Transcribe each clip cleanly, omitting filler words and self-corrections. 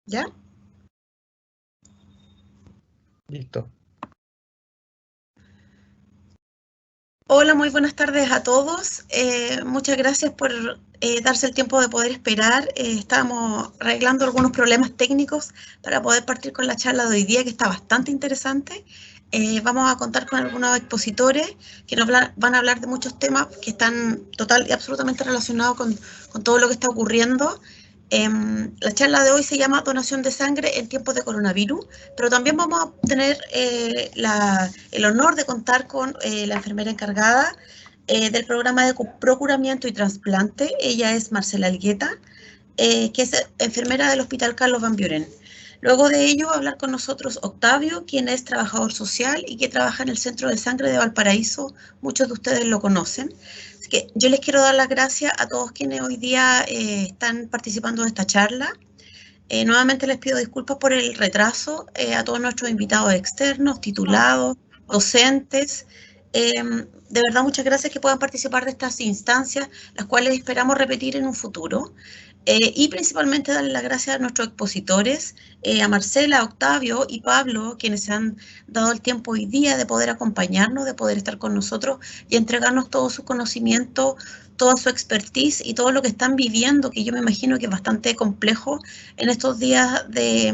¿Ya? Listo. Hola, muy buenas tardes a todos. Muchas gracias por darse el tiempo de poder esperar. Estábamos arreglando algunos problemas técnicos para poder partir con la charla de hoy día, que está bastante interesante. Vamos a contar con algunos expositores que nos van a hablar de muchos temas que están total y absolutamente relacionados con todo lo que está ocurriendo. La charla de hoy se llama Donación de sangre en tiempos de coronavirus, pero también vamos a tener el honor de contar con la enfermera encargada del programa de procuramiento y trasplante. Ella es Marcela Algueta, que es enfermera del Hospital Carlos Van Buren. Luego de ello va a hablar con nosotros Octavio, quien es trabajador social y que trabaja en el Centro de Sangre de Valparaíso. Muchos de ustedes lo conocen. Así que yo les quiero dar las gracias a todos quienes hoy día están participando de esta charla. Nuevamente les pido disculpas por el retraso a todos nuestros invitados externos, titulados, docentes. De verdad, muchas gracias que puedan participar de estas instancias, las cuales esperamos repetir en un futuro. Y principalmente darle las gracias a nuestros expositores, a Marcela, a Octavio y Pablo, quienes se han dado el tiempo hoy día de poder acompañarnos, de poder estar con nosotros y entregarnos todo su conocimiento, toda su expertise y todo lo que están viviendo, que yo me imagino que es bastante complejo en estos días de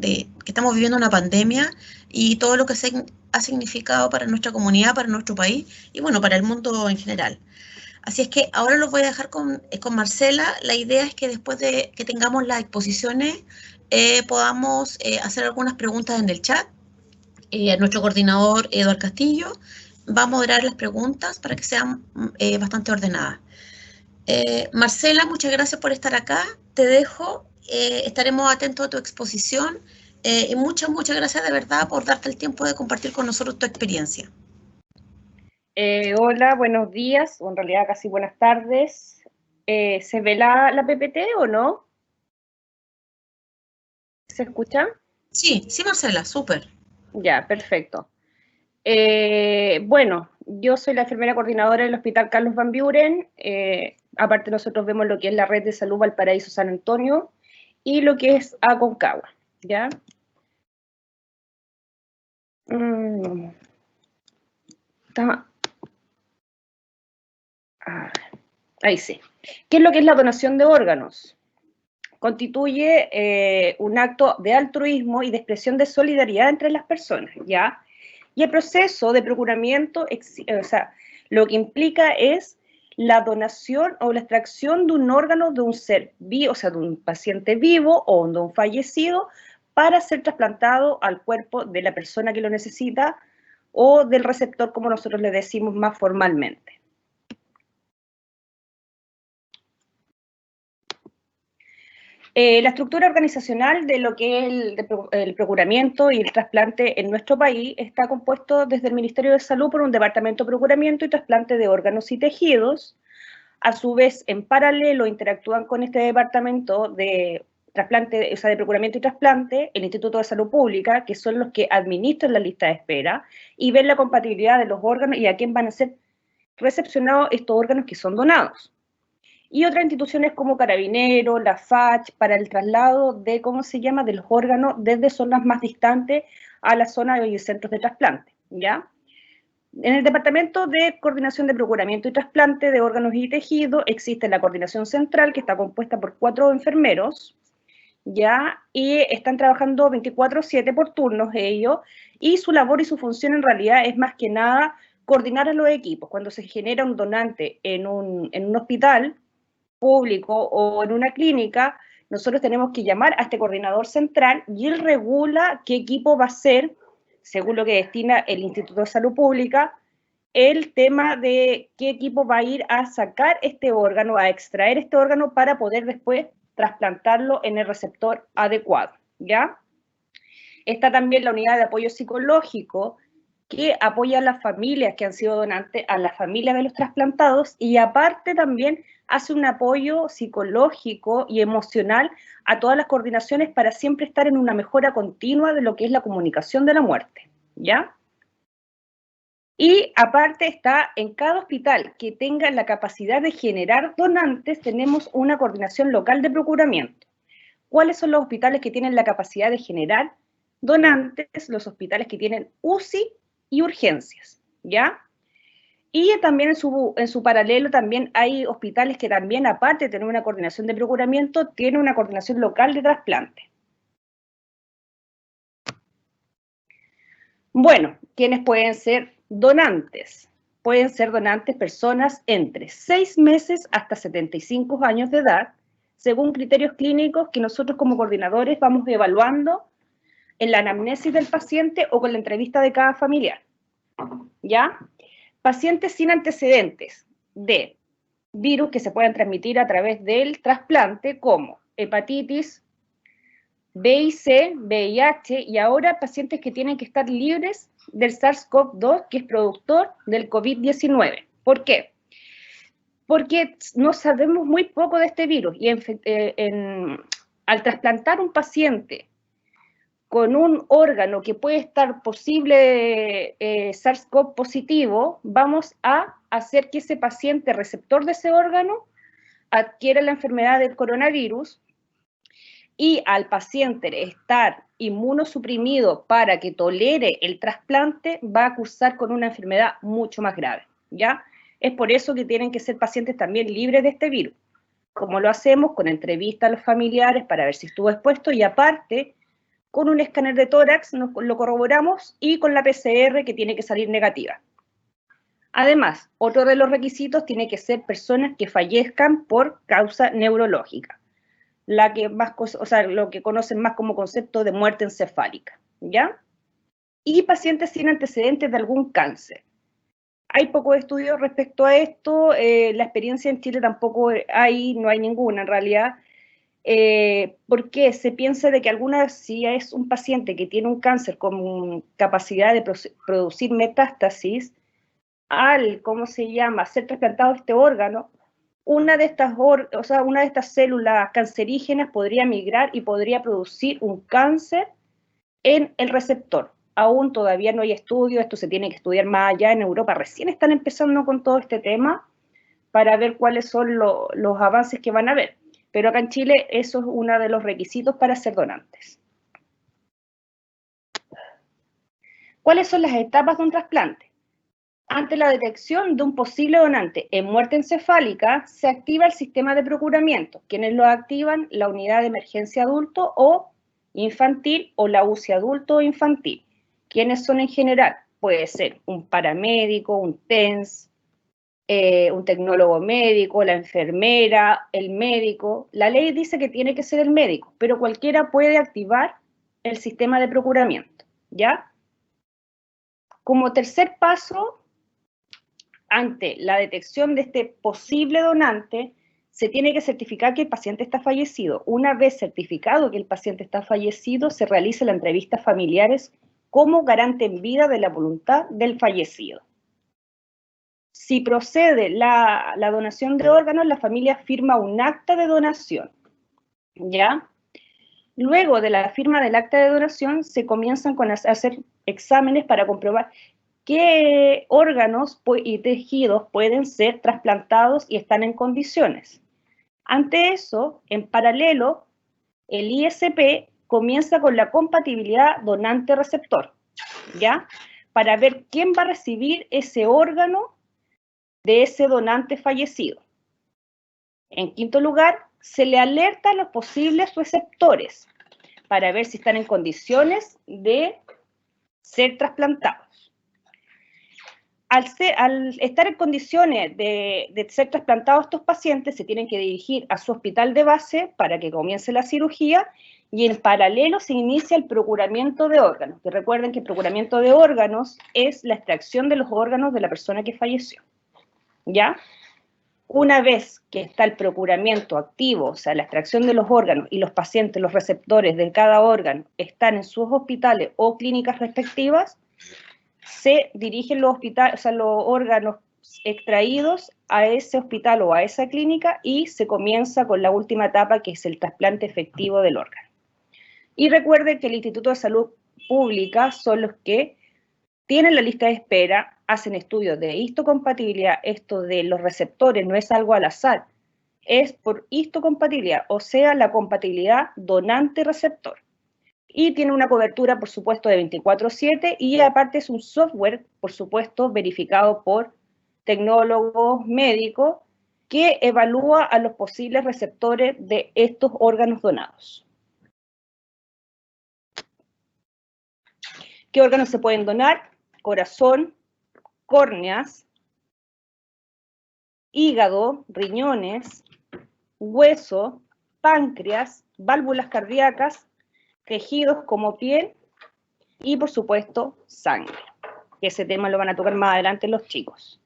que estamos viviendo una pandemia y todo lo que ha significado para nuestra comunidad, para nuestro país y bueno, para el mundo en general. Así es que ahora los voy a dejar con Marcela. La idea es que después de que tengamos las exposiciones podamos hacer algunas preguntas en el chat. Nuestro coordinador, Eduardo Castillo, va a moderar las preguntas para que sean bastante ordenadas. Marcela, muchas gracias por estar acá. Te dejo. Estaremos atentos a tu exposición. Y muchas gracias de verdad por darte el tiempo de compartir con nosotros tu experiencia. Hola, buenos días, o en realidad casi buenas tardes. ¿Se ve la PPT o no? ¿Se escucha? Sí, Marcela, súper. Ya, perfecto. Bueno, yo soy la enfermera coordinadora del Hospital Carlos Van Buren. Aparte nosotros vemos lo que es la red de salud Valparaíso San Antonio y lo que es Aconcagua, ¿ya? Ahí sí. ¿Qué es lo que es la donación de órganos? Constituye un acto de altruismo y de expresión de solidaridad entre las personas, ¿ya? Y el proceso de procuramiento, o sea, lo que implica es la donación o la extracción de un órgano de un ser vivo, o sea, de un paciente vivo o de un fallecido, para ser trasplantado al cuerpo de la persona que lo necesita o del receptor, como nosotros le decimos más formalmente. La estructura organizacional de lo que es el procuramiento y el trasplante en nuestro país está compuesto desde el Ministerio de Salud por un departamento de procuramiento y trasplante de órganos y tejidos. A su vez, en paralelo, interactúan con este departamento de trasplante, o sea, de procuramiento y trasplante, el Instituto de Salud Pública, que son los que administran la lista de espera y ven la compatibilidad de los órganos y a quién van a ser recepcionados estos órganos que son donados. Y otras instituciones como Carabineros, la FACH, para el traslado de, ¿cómo se llama?, de los órganos desde zonas más distantes a la zona y centros de trasplante, ¿ya? En el Departamento de Coordinación de Procuramiento y Trasplante de Órganos y Tejidos existe la coordinación central, que está compuesta por 4 enfermeros, ¿ya? Y están trabajando 24/7 por turnos ellos, y su labor y su función en realidad es más que nada coordinar a los equipos. Cuando se genera un donante en un hospital público o en una clínica, nosotros tenemos que llamar a este coordinador central y él regula qué equipo va a ser, según lo que destina el Instituto de Salud Pública, el tema de qué equipo va a ir a sacar este órgano, a extraer este órgano para poder después trasplantarlo en el receptor adecuado, ¿ya? Está también la unidad de apoyo psicológico, que apoya a las familias que han sido donantes, a las familias de los trasplantados, y aparte también hace un apoyo psicológico y emocional a todas las coordinaciones para siempre estar en una mejora continua de lo que es la comunicación de la muerte, ¿ya? Y aparte está en cada hospital que tenga la capacidad de generar donantes, tenemos una coordinación local de procuramiento. ¿Cuáles son los hospitales que tienen la capacidad de generar donantes? Los hospitales que tienen UCI y urgencias, ¿ya? Y también en su paralelo también hay hospitales que también, aparte de tener una coordinación de procuramiento, tienen una coordinación local de trasplante. Bueno, ¿quiénes pueden ser donantes? Pueden ser donantes personas entre 6 meses hasta 75 años de edad, según criterios clínicos que nosotros como coordinadores vamos evaluando en la anamnesis del paciente o con la entrevista de cada familiar, ¿ya? Pacientes sin antecedentes de virus que se puedan transmitir a través del trasplante, como hepatitis, B y C, VIH, y ahora pacientes que tienen que estar libres del SARS-CoV-2, que es productor del COVID-19. ¿Por qué? Porque no sabemos muy poco de este virus y al trasplantar un paciente con un órgano que puede estar posible SARS-CoV positivo, vamos a hacer que ese paciente receptor de ese órgano adquiera la enfermedad del coronavirus, y al paciente estar inmunosuprimido para que tolere el trasplante, va a cursar con una enfermedad mucho más grave, ¿ya? Es por eso que tienen que ser pacientes también libres de este virus, como lo hacemos con entrevista a los familiares para ver si estuvo expuesto, y aparte, con un escáner de tórax lo corroboramos, y con la PCR que tiene que salir negativa. Además, otro de los requisitos tiene que ser personas que fallezcan por causa neurológica, lo que conocen más como concepto de muerte encefálica, ¿ya? Y pacientes sin antecedentes de algún cáncer. Hay pocos estudios respecto a esto, la experiencia en Chile tampoco no hay ninguna en realidad, porque se piensa de que si es un paciente que tiene un cáncer con capacidad de producir metástasis, ¿cómo se llama?, ser trasplantado este órgano, una de estas células cancerígenas podría migrar y podría producir un cáncer en el receptor. Aún todavía no hay estudios, esto se tiene que estudiar más allá. En Europa recién están empezando con todo este tema para ver cuáles son los avances que van a haber. Pero acá en Chile eso es uno de los requisitos para ser donantes. ¿Cuáles son las etapas de un trasplante? Ante la detección de un posible donante en muerte encefálica, se activa el sistema de procuramiento. ¿Quiénes lo activan? La unidad de emergencia adulto o infantil, o la UCI adulto o infantil. ¿Quiénes son en general? Puede ser un paramédico, un TENS, un tecnólogo médico, la enfermera, el médico. La ley dice que tiene que ser el médico, pero cualquiera puede activar el sistema de procuramiento, ¿ya? Como tercer paso, ante la detección de este posible donante, se tiene que certificar que el paciente está fallecido. Una vez certificado que el paciente está fallecido, se realiza la entrevista a familiares como garante en vida de la voluntad del fallecido. Si procede la donación de órganos, la familia firma un acta de donación, ¿ya? Luego de la firma del acta de donación, se comienzan a hacer exámenes para comprobar qué órganos y tejidos pueden ser trasplantados y están en condiciones. Ante eso, en paralelo, el ISP comienza con la compatibilidad donante-receptor, ¿ya? Para ver quién va a recibir ese órgano de ese donante fallecido. En quinto lugar, se le alerta a los posibles receptores para ver si están en condiciones de ser trasplantados. Al estar en condiciones de ser trasplantados estos pacientes, se tienen que dirigir a su hospital de base para que comience la cirugía, y en paralelo se inicia el procuramiento de órganos. Que recuerden que el procuramiento de órganos es la extracción de los órganos de la persona que falleció, ¿ya? Una vez que está el procuramiento activo, o sea, la extracción de los órganos, y los pacientes, los receptores de cada órgano están en sus hospitales o clínicas respectivas, se dirigen los órganos extraídos a ese hospital o a esa clínica, y se comienza con la última etapa, que es el trasplante efectivo del órgano. Y recuerden que el Instituto de Salud Pública son los que tienen la lista de espera, hacen estudios de histocompatibilidad. Esto de los receptores no es algo al azar. es por histocompatibilidad, o sea, la compatibilidad donante-receptor. Y tiene una cobertura, por supuesto, de 24/7 y aparte es un software, por supuesto, verificado por tecnólogos médicos que evalúa a los posibles receptores de estos órganos donados. ¿Qué órganos se pueden donar? Corazón, córneas, hígado, riñones, hueso, páncreas, válvulas cardíacas, tejidos como piel y, por supuesto, sangre. Ese tema lo van a tocar más adelante los chicos.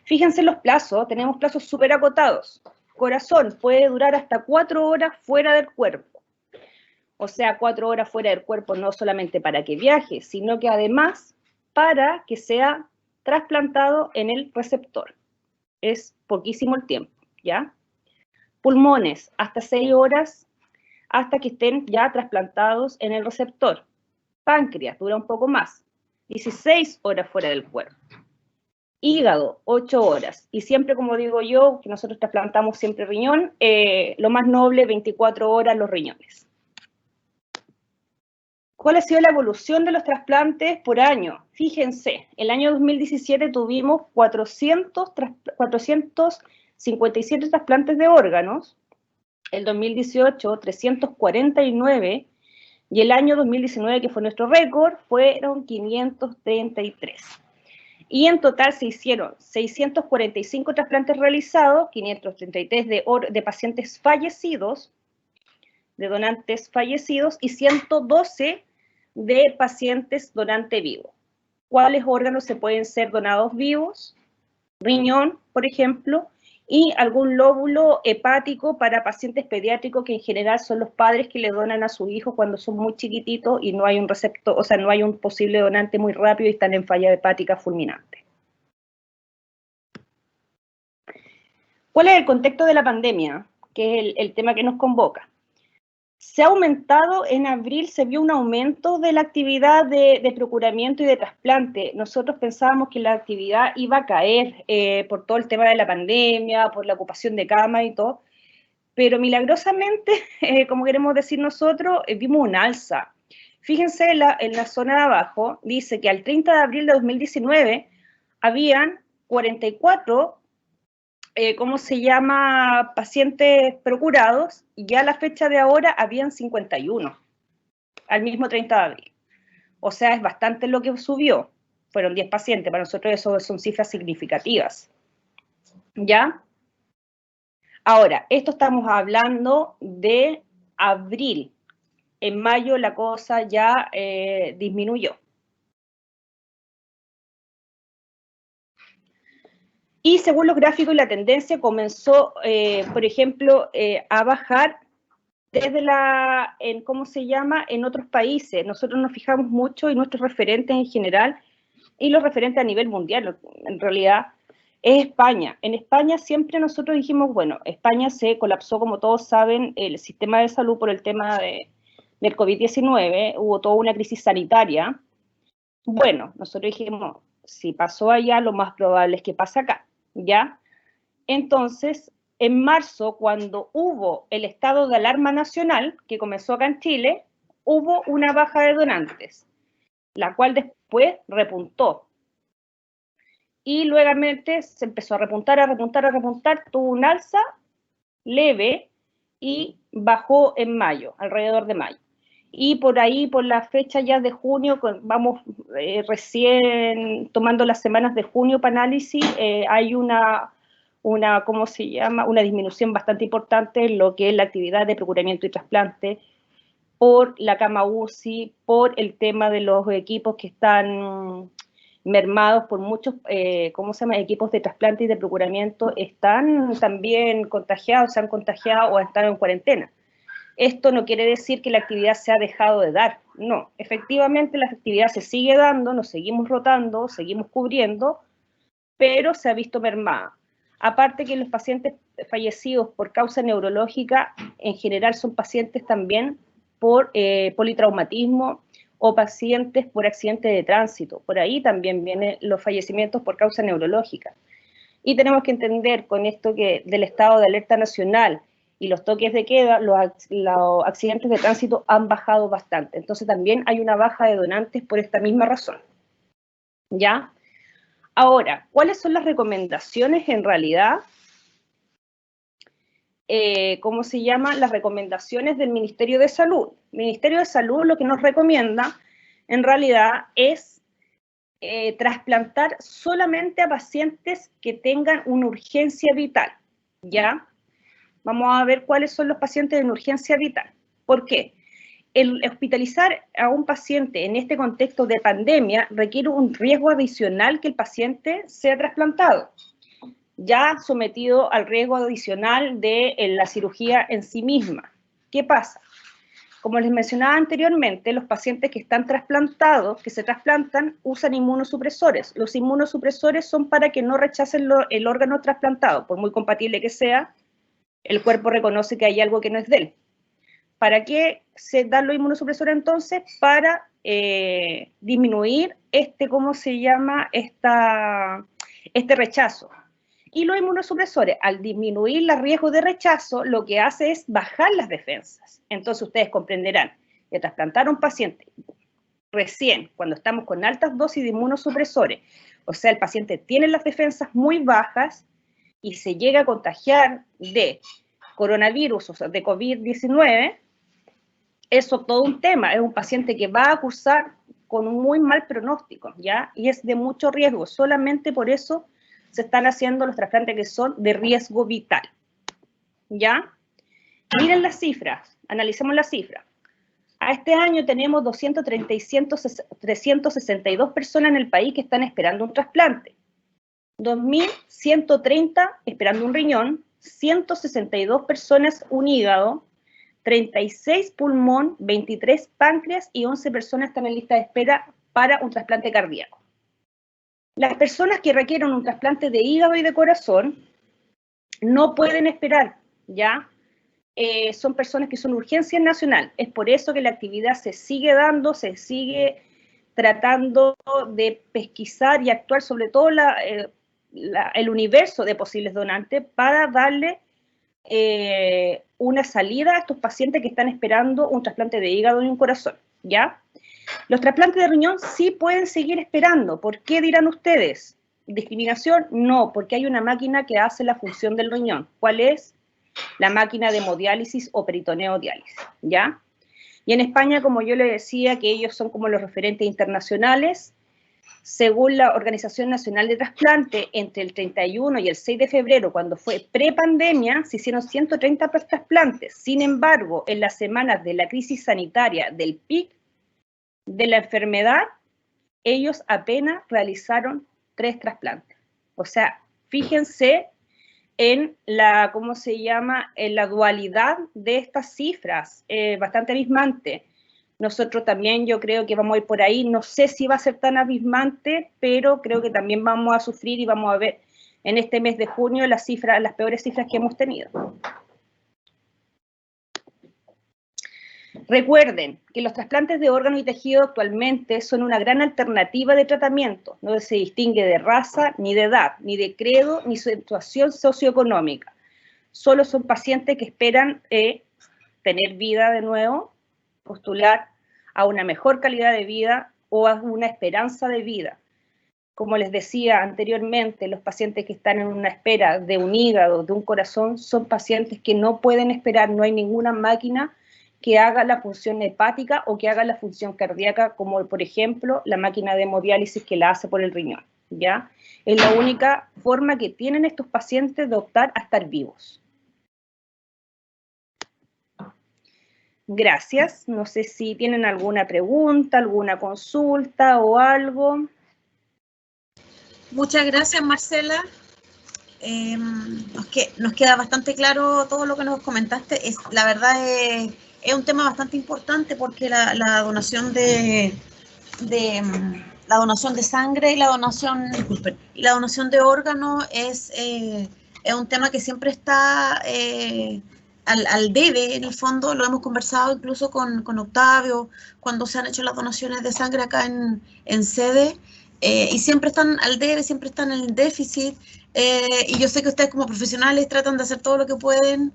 Fíjense los plazos, tenemos plazos súper acotados. Corazón puede durar hasta 4 horas fuera del cuerpo. O sea, 4 horas fuera del cuerpo no solamente para que viaje, sino que además para que sea trasplantado en el receptor. Es poquísimo el tiempo, ¿ya? Pulmones, hasta 6 horas hasta que estén ya trasplantados en el receptor. Páncreas, dura un poco más, 16 horas fuera del cuerpo. Hígado, 8 horas. Y siempre, como digo yo, que nosotros trasplantamos siempre riñón, lo más noble, 24 horas los riñones. ¿Cuál ha sido la evolución de los trasplantes por año? Fíjense, el año 2017 tuvimos 457 trasplantes de órganos, el 2018 349 y el año 2019, que fue nuestro récord, fueron 533. Y en total se hicieron 645 trasplantes realizados, 533 de pacientes fallecidos, de donantes fallecidos, y 112 de pacientes donante vivo. ¿Cuáles órganos se pueden ser donados vivos? Riñón, por ejemplo, y algún lóbulo hepático para pacientes pediátricos, que en general son los padres que le donan a sus hijos cuando son muy chiquititos y no hay un receptor, o sea, no hay un posible donante muy rápido y están en falla hepática fulminante. ¿Cuál es el contexto de la pandemia? Que es el tema que nos convoca. Se ha aumentado, en abril se vio un aumento de la actividad de procuramiento y de trasplante. Nosotros pensábamos que la actividad iba a caer por todo el tema de la pandemia, por la ocupación de cama y todo, pero milagrosamente, como queremos decir nosotros, vimos un alza. Fíjense en la zona de abajo, dice que al 30 de abril de 2019 habían 44 pacientes procurados, y ya a la fecha de ahora habían 51, al mismo 30 de abril. O sea, es bastante lo que subió. Fueron 10 pacientes, para nosotros eso son cifras significativas. ¿Ya? Ahora, esto estamos hablando de abril. En mayo la cosa ya disminuyó. Y según los gráficos y la tendencia comenzó, por ejemplo, a bajar desde en otros países. Nosotros nos fijamos mucho en nuestros referentes en general y los referentes a nivel mundial, en realidad, es España. En España siempre nosotros dijimos, bueno, España se colapsó, como todos saben, el sistema de salud por el tema del COVID-19, hubo toda una crisis sanitaria. Bueno, nosotros dijimos, si pasó allá, lo más probable es que pase acá, ¿ya? Entonces, en marzo, cuando hubo el estado de alarma nacional, que comenzó acá en Chile, hubo una baja de donantes, la cual después repuntó. Y luego se empezó a repuntar, tuvo un alza leve y bajó en mayo, alrededor de mayo. Y por ahí, por la fecha ya de junio, vamos recién tomando las semanas de junio para análisis, hay una disminución bastante importante en lo que es la actividad de procuramiento y trasplante, por la cama UCI, por el tema de los equipos que están mermados por muchos, equipos de trasplante y de procuramiento, están también contagiados, se han contagiado o están en cuarentena. Esto no quiere decir que la actividad se ha dejado de dar, no, efectivamente la actividad se sigue dando, nos seguimos rotando, seguimos cubriendo, pero se ha visto mermada. Aparte que los pacientes fallecidos por causa neurológica, en general son pacientes también por politraumatismo o pacientes por accidente de tránsito. Por ahí también vienen los fallecimientos por causa neurológica. Y tenemos que entender con esto que del estado de alerta nacional y los toques de queda, los accidentes de tránsito han bajado bastante. Entonces también hay una baja de donantes por esta misma razón. ¿Ya? Ahora, ¿cuáles son las recomendaciones en realidad? ¿Cómo se llama? Las recomendaciones del Ministerio de Salud. El Ministerio de Salud lo que nos recomienda en realidad es trasplantar solamente a pacientes que tengan una urgencia vital, ¿ya? Vamos a ver cuáles son los pacientes en urgencia vital. ¿Por qué? El hospitalizar a un paciente en este contexto de pandemia requiere un riesgo adicional que el paciente sea trasplantado, ya sometido al riesgo adicional de la cirugía en sí misma. ¿Qué pasa? Como les mencionaba anteriormente, los pacientes que están trasplantados, que se trasplantan, usan inmunosupresores. Los inmunosupresores son para que no rechacen el órgano trasplantado, por muy compatible que sea, el cuerpo reconoce que hay algo que no es de él. ¿Para qué se dan los inmunosupresores entonces? Para disminuir ¿cómo se llama? Este rechazo. Y los inmunosupresores, al disminuir el riesgo de rechazo, lo que hace es bajar las defensas. Entonces ustedes comprenderán que trasplantar a un paciente recién, cuando estamos con altas dosis de inmunosupresores, o sea, el paciente tiene las defensas muy bajas y se llega a contagiar de coronavirus, o sea, de COVID-19, eso todo un tema. Es un paciente que va a cursar con un muy mal pronóstico, ¿ya? Y es de mucho riesgo. Solamente por eso se están haciendo los trasplantes que son de riesgo vital, ¿ya? Miren las cifras, analicemos las cifras. A este año tenemos 362 personas en el país que están esperando un trasplante. 2.130 esperando un riñón, 162 personas un hígado, 36 pulmón, 23 páncreas y 11 personas están en lista de espera para un trasplante cardíaco. Las personas que requieren un trasplante de hígado y de corazón no pueden esperar, ¿ya? Son personas que son urgencia nacional. Es por eso que la actividad se sigue dando, se sigue tratando de pesquisar y actuar sobre todo el universo de posibles donantes para darle una salida a estos pacientes que están esperando un trasplante de hígado y un corazón, ¿ya? Los trasplantes de riñón sí pueden seguir esperando. ¿Por qué dirán ustedes? ¿Discriminación? No, porque hay una máquina que hace la función del riñón. ¿Cuál es? La máquina de hemodiálisis o peritoneodiálisis, ¿ya? Y en España, como yo le decía, que ellos son como los referentes internacionales, según la Organización Nacional de Trasplante, entre el 31 y el 6 de febrero, cuando fue prepandemia, se hicieron 130 trasplantes. Sin embargo, en las semanas de la crisis sanitaria, del pic de la enfermedad, ellos apenas realizaron 3 trasplantes. O sea, fíjense en la, ¿cómo se llama?, en la dualidad de estas cifras, bastante abismante. Nosotros también, yo creo que vamos a ir por ahí, no sé si va a ser tan abismante, pero creo que también vamos a sufrir y vamos a ver en este mes de junio las peores cifras que hemos tenido. Recuerden que los trasplantes de órganos y tejido actualmente son una gran alternativa de tratamiento. No se distingue de raza, ni de edad, ni de credo, ni situación socioeconómica. Solo son pacientes que esperan tener vida de nuevo, postular a una mejor calidad de vida o a una esperanza de vida. Como les decía anteriormente, los pacientes que están en una espera de un hígado, de un corazón, son pacientes que no pueden esperar, no hay ninguna máquina que haga la función hepática o que haga la función cardíaca, como por ejemplo la máquina de hemodiálisis que la hace por el riñón, ¿ya? Es la única forma que tienen estos pacientes de optar a estar vivos. Gracias. No sé si tienen alguna pregunta, alguna consulta o algo. Muchas gracias, Marcela. Nos queda bastante claro todo lo que nos comentaste. La verdad es un tema bastante importante porque la donación de sangre y la donación de órganos es un tema que siempre está al debe, en el fondo. Lo hemos conversado incluso con Octavio cuando se han hecho las donaciones de sangre acá en sede. y siempre están al debe, siempre están en el déficit, y yo sé que ustedes como profesionales tratan de hacer todo lo que pueden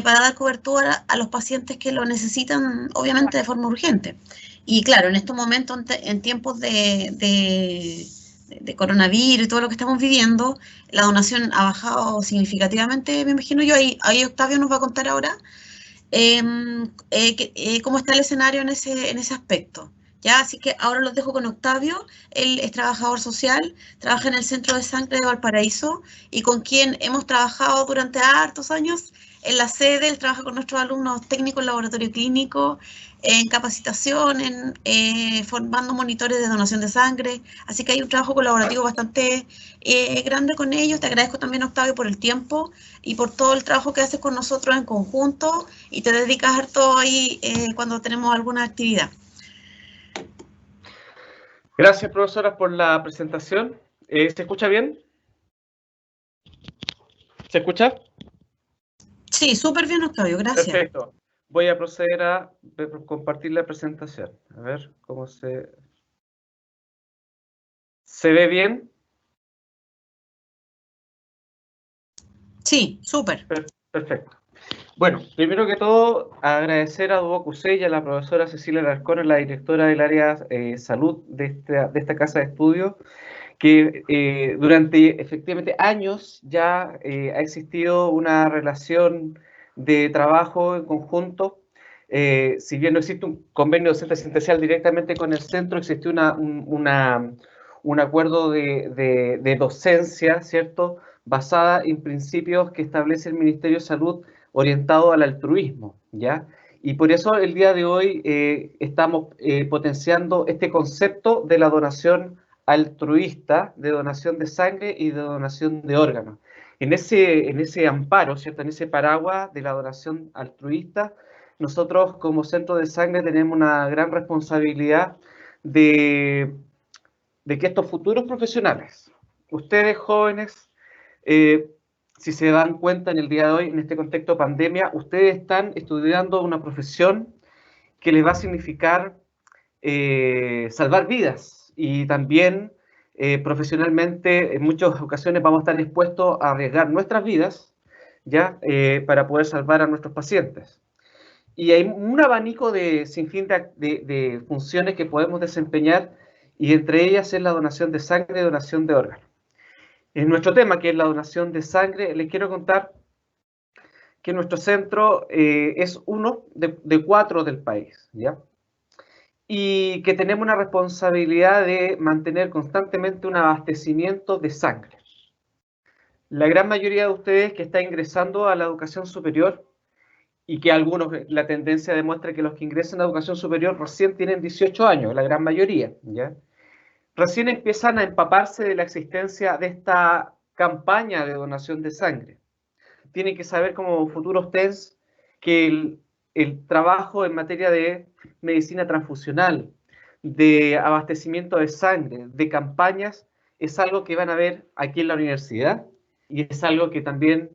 para dar cobertura a los pacientes que lo necesitan, obviamente de forma urgente. Y claro, en estos momentos, en tiempos de coronavirus y todo lo que estamos viviendo, la donación ha bajado significativamente, me imagino yo. Ahí Octavio nos va a contar ahora cómo está el escenario en ese aspecto. ¿Ya? Así que ahora los dejo con Octavio. Él es trabajador social, trabaja en el Centro de Sangre de Valparaíso y con quien hemos trabajado durante hartos años en la sede. Él trabaja con nuestros alumnos técnicos en laboratorio clínico, en capacitación, formando monitores de donación de sangre. Así que hay un trabajo colaborativo bastante grande con ellos. Te agradezco también, Octavio, por el tiempo y por todo el trabajo que haces con nosotros en conjunto y te dedicas harto ahí cuando tenemos alguna actividad. Gracias, profesora, por la presentación. ¿Se escucha bien? ¿Se escucha? Sí, súper bien, Octavio, gracias. Perfecto. Voy a proceder a compartir la presentación. A ver cómo se ve bien. Sí, súper. Perfecto. Bueno, primero que todo, agradecer a Duoc-UC y a la profesora Cecilia Alarcón, la directora del área salud de esta casa de estudio, que durante efectivamente años ya ha existido una relación de trabajo en conjunto. Si bien no existe un convenio docente asistencial directamente con el centro, existe un acuerdo de docencia, ¿cierto?, basada en principios que establece el Ministerio de Salud orientado al altruismo, ¿ya? Y por eso el día de hoy estamos potenciando este concepto de la donación altruista, de donación de sangre y de donación de órganos. En ese amparo, ¿cierto?, en ese paraguas de la donación altruista, nosotros como Centro de Sangre tenemos una gran responsabilidad de que estos futuros profesionales, ustedes jóvenes, si se dan cuenta en el día de hoy, en este contexto de pandemia, ustedes están estudiando una profesión que les va a significar salvar vidas y también profesionalmente en muchas ocasiones vamos a estar dispuestos a arriesgar nuestras vidas ¿ya? Para poder salvar a nuestros pacientes. Y hay un abanico de sinfín de funciones que podemos desempeñar y entre ellas es la donación de sangre y donación de órganos. En nuestro tema, que es la donación de sangre, les quiero contar que nuestro centro es uno de 4 del país, ¿ya? Y que tenemos una responsabilidad de mantener constantemente un abastecimiento de sangre. La gran mayoría de ustedes que está ingresando a la educación superior y que algunos, la tendencia demuestra que los que ingresan a educación superior recién tienen 18 años, la gran mayoría, ¿ya? Recién empiezan a empaparse de la existencia de esta campaña de donación de sangre. Tienen que saber como futuros TENS que el trabajo en materia de medicina transfusional, de abastecimiento de sangre, de campañas, es algo que van a ver aquí en la universidad y es algo que también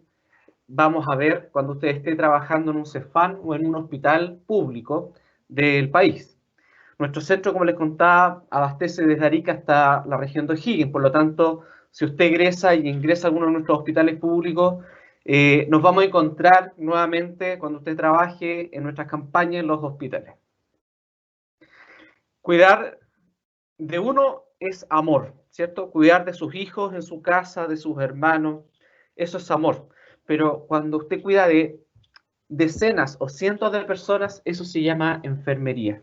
vamos a ver cuando usted esté trabajando en un CEFAM o en un hospital público del país. Nuestro centro, como les contaba, abastece desde Arica hasta la región de O'Higgins, por lo tanto, si usted ingresa a alguno de nuestros hospitales públicos, nos vamos a encontrar nuevamente cuando usted trabaje en nuestras campañas en los hospitales. Cuidar de uno es amor, ¿cierto? Cuidar de sus hijos en su casa, de sus hermanos, eso es amor. Pero cuando usted cuida de decenas o cientos de personas, eso se llama enfermería.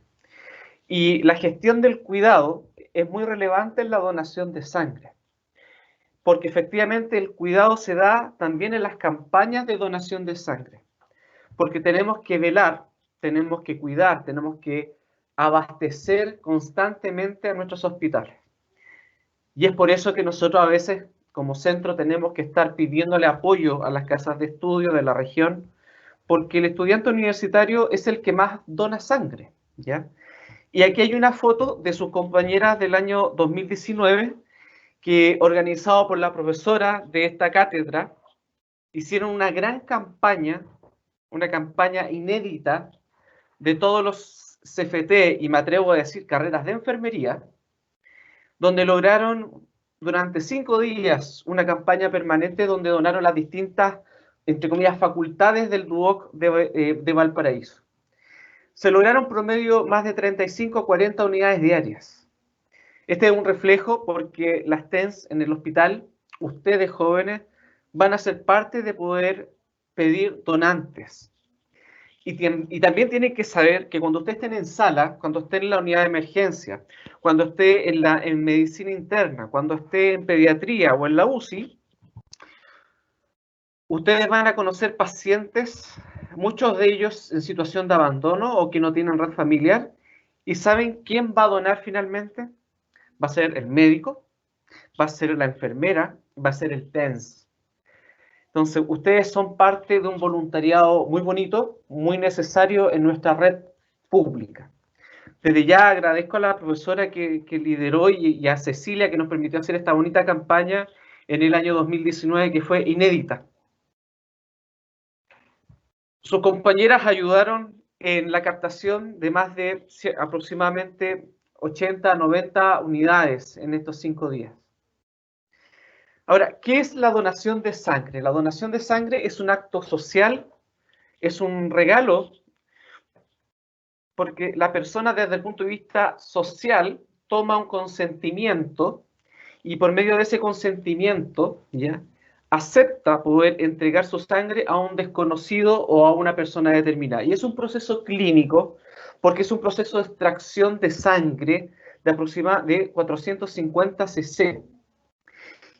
Y la gestión del cuidado es muy relevante en la donación de sangre, porque efectivamente el cuidado se da también en las campañas de donación de sangre, porque tenemos que velar, tenemos que cuidar, tenemos que abastecer constantemente a nuestros hospitales. Y es por eso que nosotros a veces como centro tenemos que estar pidiéndole apoyo a las casas de estudio de la región, porque el estudiante universitario es el que más dona sangre, ¿ya? Y aquí hay una foto de sus compañeras del año 2019 que, organizado por la profesora de esta cátedra, hicieron una gran campaña, una campaña inédita de todos los CFT y me atrevo a decir carreras de enfermería, donde lograron durante 5 días una campaña permanente donde donaron las distintas, entre comillas, facultades del DUOC de Valparaíso. Se lograron promedio más de 35 a 40 unidades diarias. Este es un reflejo porque las TENS en el hospital, ustedes jóvenes, van a ser parte de poder pedir donantes. Y también tienen que saber que cuando ustedes estén en sala, cuando estén en la unidad de emergencia, cuando esté en medicina interna, cuando esté en pediatría o en la UCI, ustedes van a conocer pacientes, muchos de ellos en situación de abandono o que no tienen red familiar, y ¿saben quién va a donar finalmente? Va a ser el médico, va a ser la enfermera, va a ser el TENS. Entonces, ustedes son parte de un voluntariado muy bonito, muy necesario en nuestra red pública. Desde ya agradezco a la profesora que lideró y a Cecilia que nos permitió hacer esta bonita campaña en el año 2019 que fue inédita. Sus compañeras ayudaron en la captación de más de aproximadamente 80 a 90 unidades en estos 5 días. Ahora, ¿qué es la donación de sangre? La donación de sangre es un acto social, es un regalo, porque la persona desde el punto de vista social toma un consentimiento y por medio de ese consentimiento, ¿ya?, acepta poder entregar su sangre a un desconocido o a una persona determinada. Y es un proceso clínico porque es un proceso de extracción de sangre de aproximadamente 450 cc.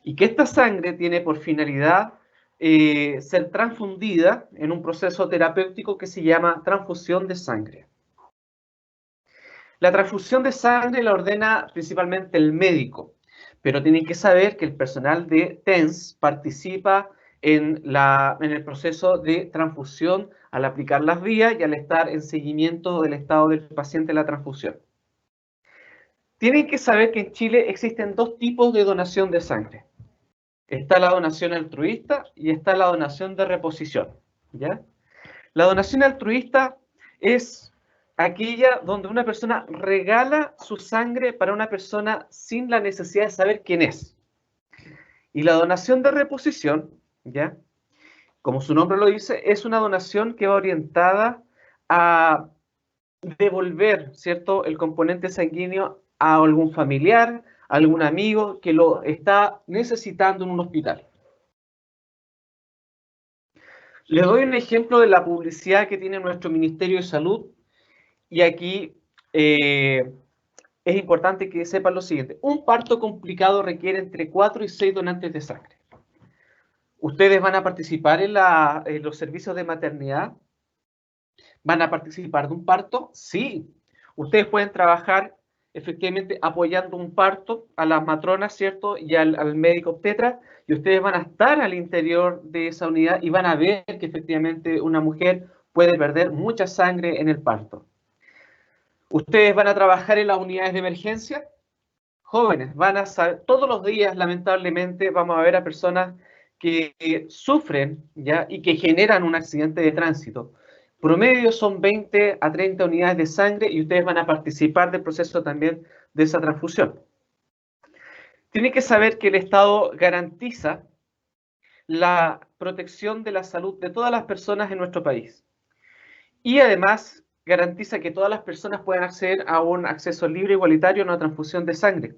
Y que esta sangre tiene por finalidad ser transfundida en un proceso terapéutico que se llama transfusión de sangre. La transfusión de sangre la ordena principalmente el médico, pero tienen que saber que el personal de TENS participa en el proceso de transfusión al aplicar las vías y al estar en seguimiento del estado del paciente en la transfusión. Tienen que saber que en Chile existen 2 tipos de donación de sangre. Está la donación altruista y está la donación de reposición, ¿ya? La donación altruista es aquella donde una persona regala su sangre para una persona sin la necesidad de saber quién es. Y la donación de reposición, ¿ya?, como su nombre lo dice, es una donación que va orientada a devolver, ¿cierto?, el componente sanguíneo a algún familiar, a algún amigo que lo está necesitando en un hospital. Les doy un ejemplo de la publicidad que tiene nuestro Ministerio de Salud. Y aquí es importante que sepan lo siguiente. Un parto complicado requiere entre 4 y 6 donantes de sangre. ¿Ustedes van a participar en los servicios de maternidad? ¿Van a participar de un parto? Sí. Ustedes pueden trabajar efectivamente apoyando un parto a las matronas, ¿cierto?, y al médico obstetra, y ustedes van a estar al interior de esa unidad y van a ver que efectivamente una mujer puede perder mucha sangre en el parto. ¿Ustedes van a trabajar en las unidades de emergencia? Jóvenes, van a saber, todos los días lamentablemente vamos a ver a personas que sufren, ¿ya?, y que generan un accidente de tránsito. Promedio son 20 a 30 unidades de sangre y ustedes van a participar del proceso también de esa transfusión. Tienen que saber que el Estado garantiza la protección de la salud de todas las personas en nuestro país. Y además garantiza que todas las personas puedan acceder a un acceso libre, igualitario, a una transfusión de sangre.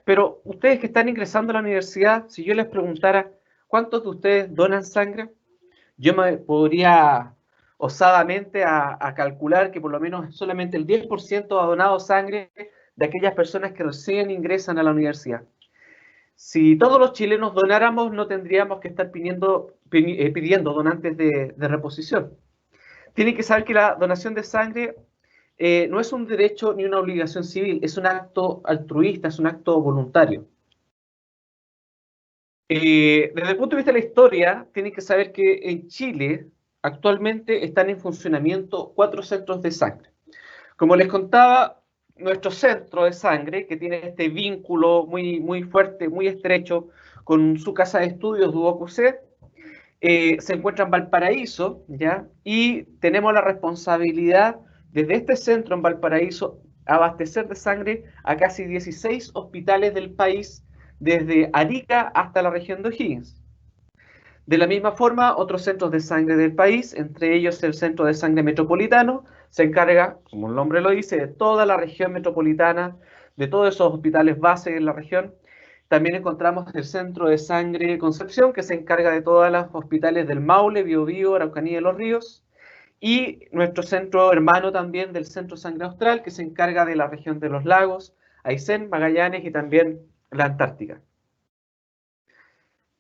Pero ustedes que están ingresando a la universidad, si yo les preguntara, ¿cuántos de ustedes donan sangre? Yo me podría osadamente a calcular que por lo menos solamente el 10% ha donado sangre de aquellas personas que recién ingresan a la universidad. Si todos los chilenos donáramos, no tendríamos que estar pidiendo donantes de reposición. Tienen que saber que la donación de sangre no es un derecho ni una obligación civil, es un acto altruista, es un acto voluntario. Desde el punto de vista de la historia, tienen que saber que en Chile actualmente están en funcionamiento 4 centros de sangre. Como les contaba, nuestro centro de sangre, que tiene este vínculo muy fuerte, muy estrecho con su casa de estudios, DUOC-UC, se encuentra en Valparaíso, ¿ya? Y tenemos la responsabilidad desde este centro en Valparaíso abastecer de sangre a casi 16 hospitales del país, desde Arica hasta la región de O'Higgins. De la misma forma, otros centros de sangre del país, entre ellos el Centro de Sangre Metropolitano, se encarga, como el nombre lo dice, de toda la región metropolitana, de todos esos hospitales base en la región. También encontramos el Centro de Sangre Concepción, que se encarga de todos los hospitales del Maule, Biobío, Araucanía y Los Ríos. Y nuestro centro hermano también del Centro de Sangre Austral, que se encarga de la región de los lagos, Aysén, Magallanes y también la Antártica.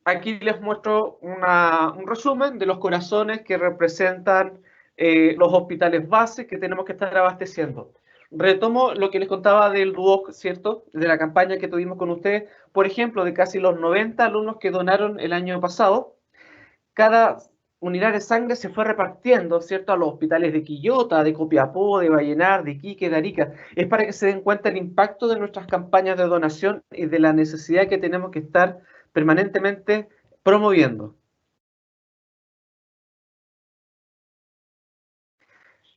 Aquí les muestro un resumen de los corazones que representan los hospitales base que tenemos que estar abasteciendo. Retomo lo que les contaba del DUOC, ¿cierto? De la campaña que tuvimos con ustedes, por ejemplo, de casi los 90 alumnos que donaron el año pasado. Cada unidad de sangre se fue repartiendo, ¿cierto?, a los hospitales de Quillota, de Copiapó, de Vallenar, de Iquique, de Arica. Es para que se den cuenta el impacto de nuestras campañas de donación y de la necesidad que tenemos que estar permanentemente promoviendo.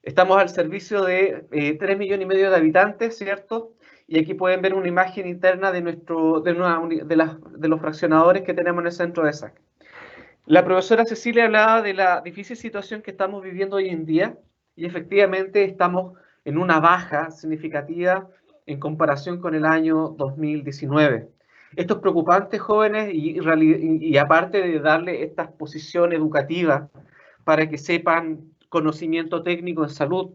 Estamos al servicio de 3,5 millones de habitantes, ¿cierto? Y aquí pueden ver una imagen interna de los fraccionadores que tenemos en el centro de sangre. La profesora Cecilia hablaba de la difícil situación que estamos viviendo hoy en día y efectivamente estamos en una baja significativa en comparación con el año 2019. Esto es preocupante, jóvenes, y aparte de darle esta exposición educativa para que sepan conocimiento técnico en salud,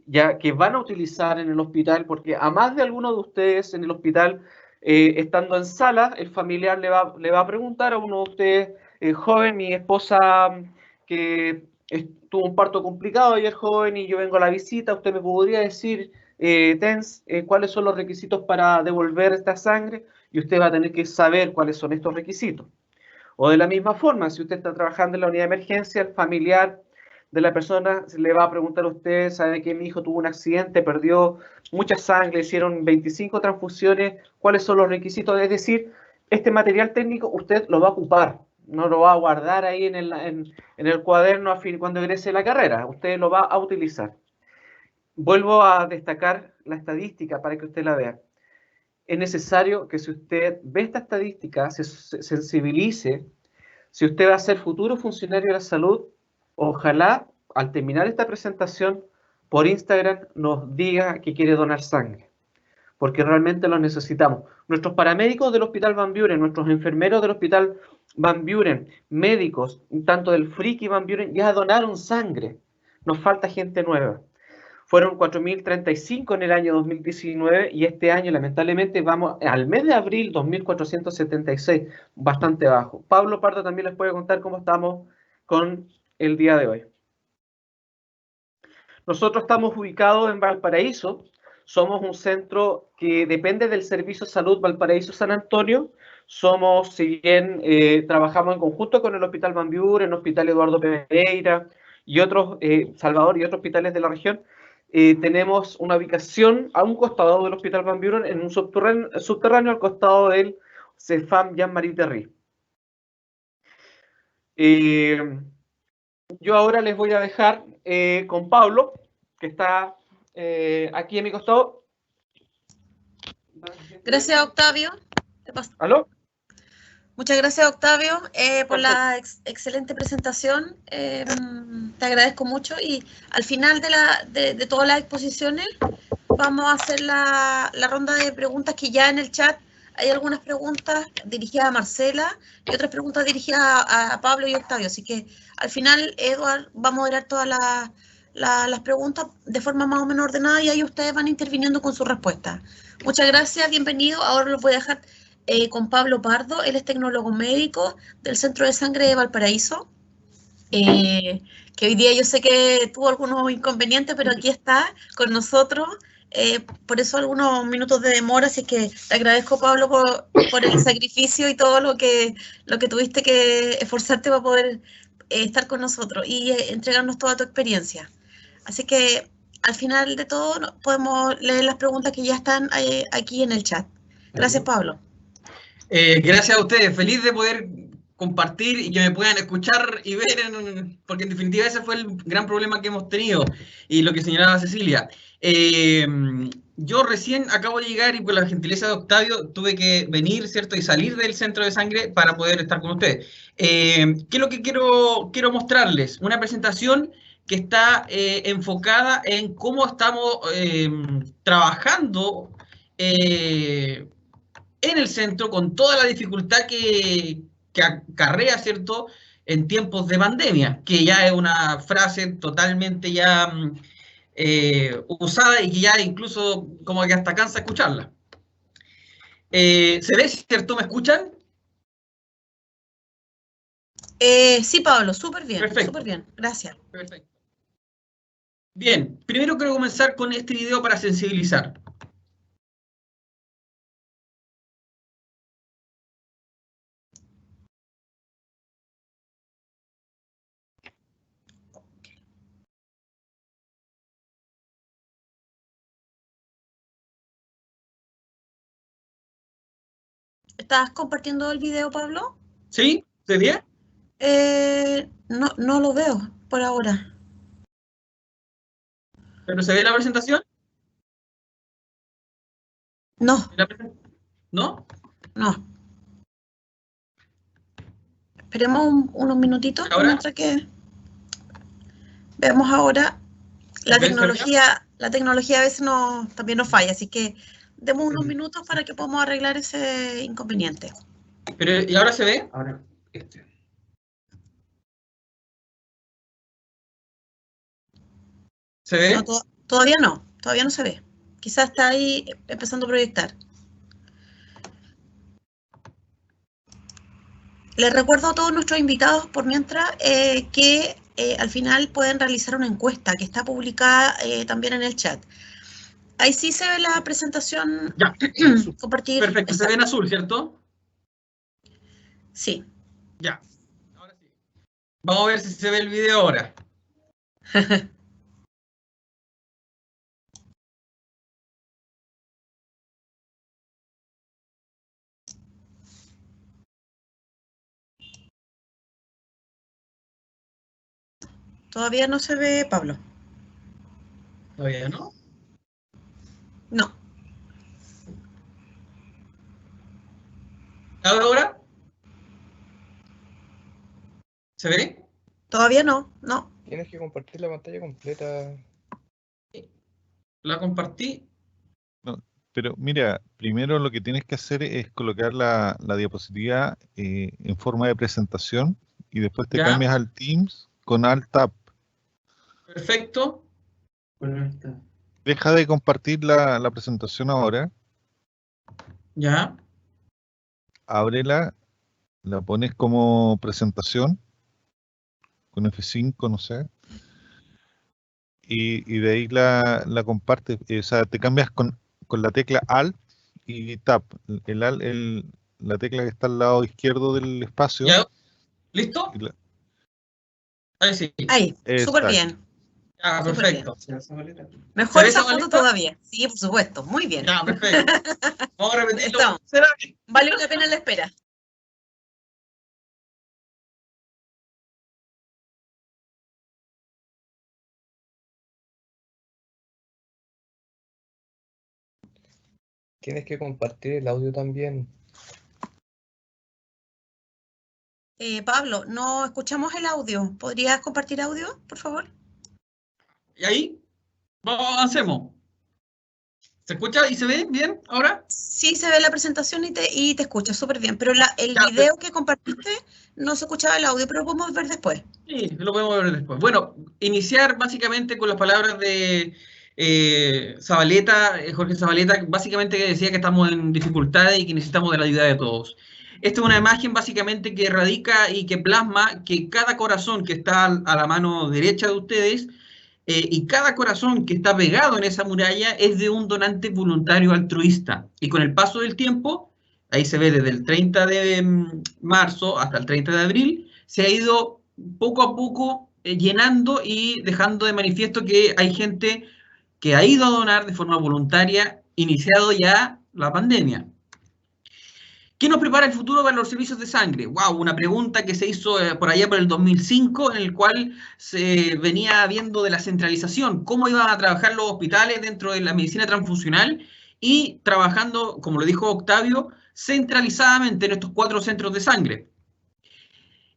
ya que van a utilizar en el hospital, porque a más de alguno de ustedes en el hospital, estando en sala, el familiar le va a preguntar a uno de ustedes, joven, mi esposa que tuvo un parto complicado ayer, joven, y yo vengo a la visita, ¿usted me podría decir, TENS, cuáles son los requisitos para devolver esta sangre? Y usted va a tener que saber cuáles son estos requisitos. O de la misma forma, si usted está trabajando en la unidad de emergencia, el familiar de la persona le va a preguntar a usted, sabe que mi hijo tuvo un accidente, perdió mucha sangre, hicieron 25 transfusiones, ¿cuáles son los requisitos? Es decir, este material técnico usted lo va a ocupar, no lo va a guardar ahí en el cuaderno cuando egrese la carrera, usted lo va a utilizar. Vuelvo a destacar la estadística para que usted la vea. Es necesario que si usted ve esta estadística, se sensibilice. Si usted va a ser futuro funcionario de la salud, ojalá al terminar esta presentación por Instagram nos diga que quiere donar sangre, porque realmente lo necesitamos. Nuestros paramédicos del Hospital Van Buren, nuestros enfermeros del Hospital Van Buren, médicos, tanto del FRIC y Van Buren, ya donaron sangre. Nos falta gente nueva. Fueron 4.035 en el año 2019 y este año, lamentablemente, vamos al mes de abril, 2.476, bastante bajo. Pablo Pardo también les puede contar cómo estamos con el día de hoy. Nosotros estamos ubicados en Valparaíso. Somos un centro que depende del Servicio de Salud Valparaíso San Antonio. Somos, si bien trabajamos en conjunto con el Hospital Van Buren, el Hospital Eduardo Pereira y otros, Salvador y otros hospitales de la región, tenemos una ubicación a un costado del Hospital Van Buren, en un subterráneo al costado del CEFAM Jean-Marie Terry. Yo ahora les voy a dejar con Pablo, que está aquí a mi costado. Gracias, Octavio. ¿Aló? Muchas gracias, Octavio, por la excelente presentación. Te agradezco mucho y al final de todas las exposiciones vamos a hacer la ronda de preguntas, que ya en el chat hay algunas preguntas dirigidas a Marcela y otras preguntas dirigidas a Pablo y Octavio. Así que al final Eduard va a moderar todas las preguntas de forma más o menos ordenada y ahí ustedes van interviniendo con sus respuestas. Muchas gracias, bienvenido. Ahora los voy a dejar con Pablo Pardo. Él es tecnólogo médico del Centro de Sangre de Valparaíso, que hoy día yo sé que tuvo algunos inconvenientes, pero aquí está con nosotros. Por eso algunos minutos de demora, así que te agradezco, Pablo, por el sacrificio y todo lo que tuviste que esforzarte para poder estar con nosotros y entregarnos toda tu experiencia. Así que al final de todo podemos leer las preguntas que ya están aquí en el chat. Gracias, Pablo. Gracias a ustedes, feliz de poder compartir y que me puedan escuchar y ver, porque en definitiva ese fue el gran problema que hemos tenido y lo que señalaba Cecilia. Yo recién acabo de llegar y por la gentileza de Octavio tuve que venir, ¿cierto? Y salir del centro de sangre para poder estar con ustedes. ¿Qué es lo que quiero mostrarles? Una presentación que está enfocada en cómo estamos trabajando en el centro con toda la dificultad que acarrea, ¿cierto?, en tiempos de pandemia, que ya es una frase totalmente ya usada y que ya incluso como que hasta cansa escucharla. ¿Se ve, cierto? ¿Me escuchan? Sí, Pablo, súper bien, Perfecto. súper bien, gracias. Perfecto. Bien, primero quiero comenzar con este video para sensibilizar. ¿Estás compartiendo el video, Pablo? ¿Sí? ¿Se ve? No lo veo por ahora. ¿Pero se ve la presentación? No, ¿No? no. Esperemos unos minutitos ¿Ahora? mientras que veamos ahora. La ¿Ves, tecnología a veces también nos falla, así que demos unos minutos para que podamos arreglar ese inconveniente. Pero, ¿y ahora se ve? Ahora, ¿Se ve? No, todavía no se ve. Quizás está ahí empezando a proyectar. Les recuerdo a todos nuestros invitados por mientras que al final pueden realizar una encuesta que está publicada también en el chat. Ahí sí se ve la presentación. Ya. Compartir. Perfecto, se ve en azul, ¿cierto? Sí. Ya. Ahora sí. Vamos a ver si se ve el video ahora. Todavía no se ve, Pablo. ¿Todavía no? No. ¿Ahora? ¿Se ve? Todavía no. Tienes que compartir la pantalla completa. La compartí. No, pero mira, primero lo que tienes que hacer es colocar la diapositiva en forma de presentación y después te ¿Ya? cambias al Teams con Alt-Tab. Perfecto. Deja de compartir la presentación ahora, Ya. ábrela, la pones como presentación con F5, no sé, y de ahí la compartes, o sea, te cambias con la tecla Alt y Tab, la tecla que está al lado izquierdo del espacio. ¿Ya? ¿Listo? Ahí sí. Ahí, súper Exacto. bien. Ah, Súper perfecto. Mejor ¿Se ve esa esa foto bolita? todavía. Sí, por supuesto. Muy bien. Ya, perfecto. Vamos a repetirlo. Estamos. ¿Será? Valió la pena la espera. Tienes que compartir el audio también. Pablo, no escuchamos el audio. ¿Podrías compartir audio, por favor? ¿Y ahí? Vamos, avancemos. ¿Se escucha y se ve bien ahora? Sí, se ve la presentación y te escucha súper bien, pero el Ya, video que compartiste no se escuchaba el audio, pero lo podemos ver después. Sí, lo podemos ver después. Bueno, iniciar básicamente con las palabras de Zabaleta, Jorge Zabaleta, básicamente que decía que estamos en dificultades y que necesitamos de la ayuda de todos. Esta es una imagen básicamente que radica y que plasma que cada corazón que está a la mano derecha de ustedes y cada corazón que está pegado en esa muralla es de un donante voluntario altruista. Y con el paso del tiempo, ahí se ve desde el 30 de marzo hasta el 30 de abril, se ha ido poco a poco llenando y dejando de manifiesto que hay gente que ha ido a donar de forma voluntaria, iniciado ya la pandemia. ¿Qué nos prepara el futuro para los servicios de sangre? ¡Wow! Una pregunta que se hizo por allá por el 2005, en el cual se venía viendo de la centralización, cómo iban a trabajar los hospitales dentro de la medicina transfusional y trabajando, como lo dijo Octavio, centralizadamente en estos 4 centros de sangre.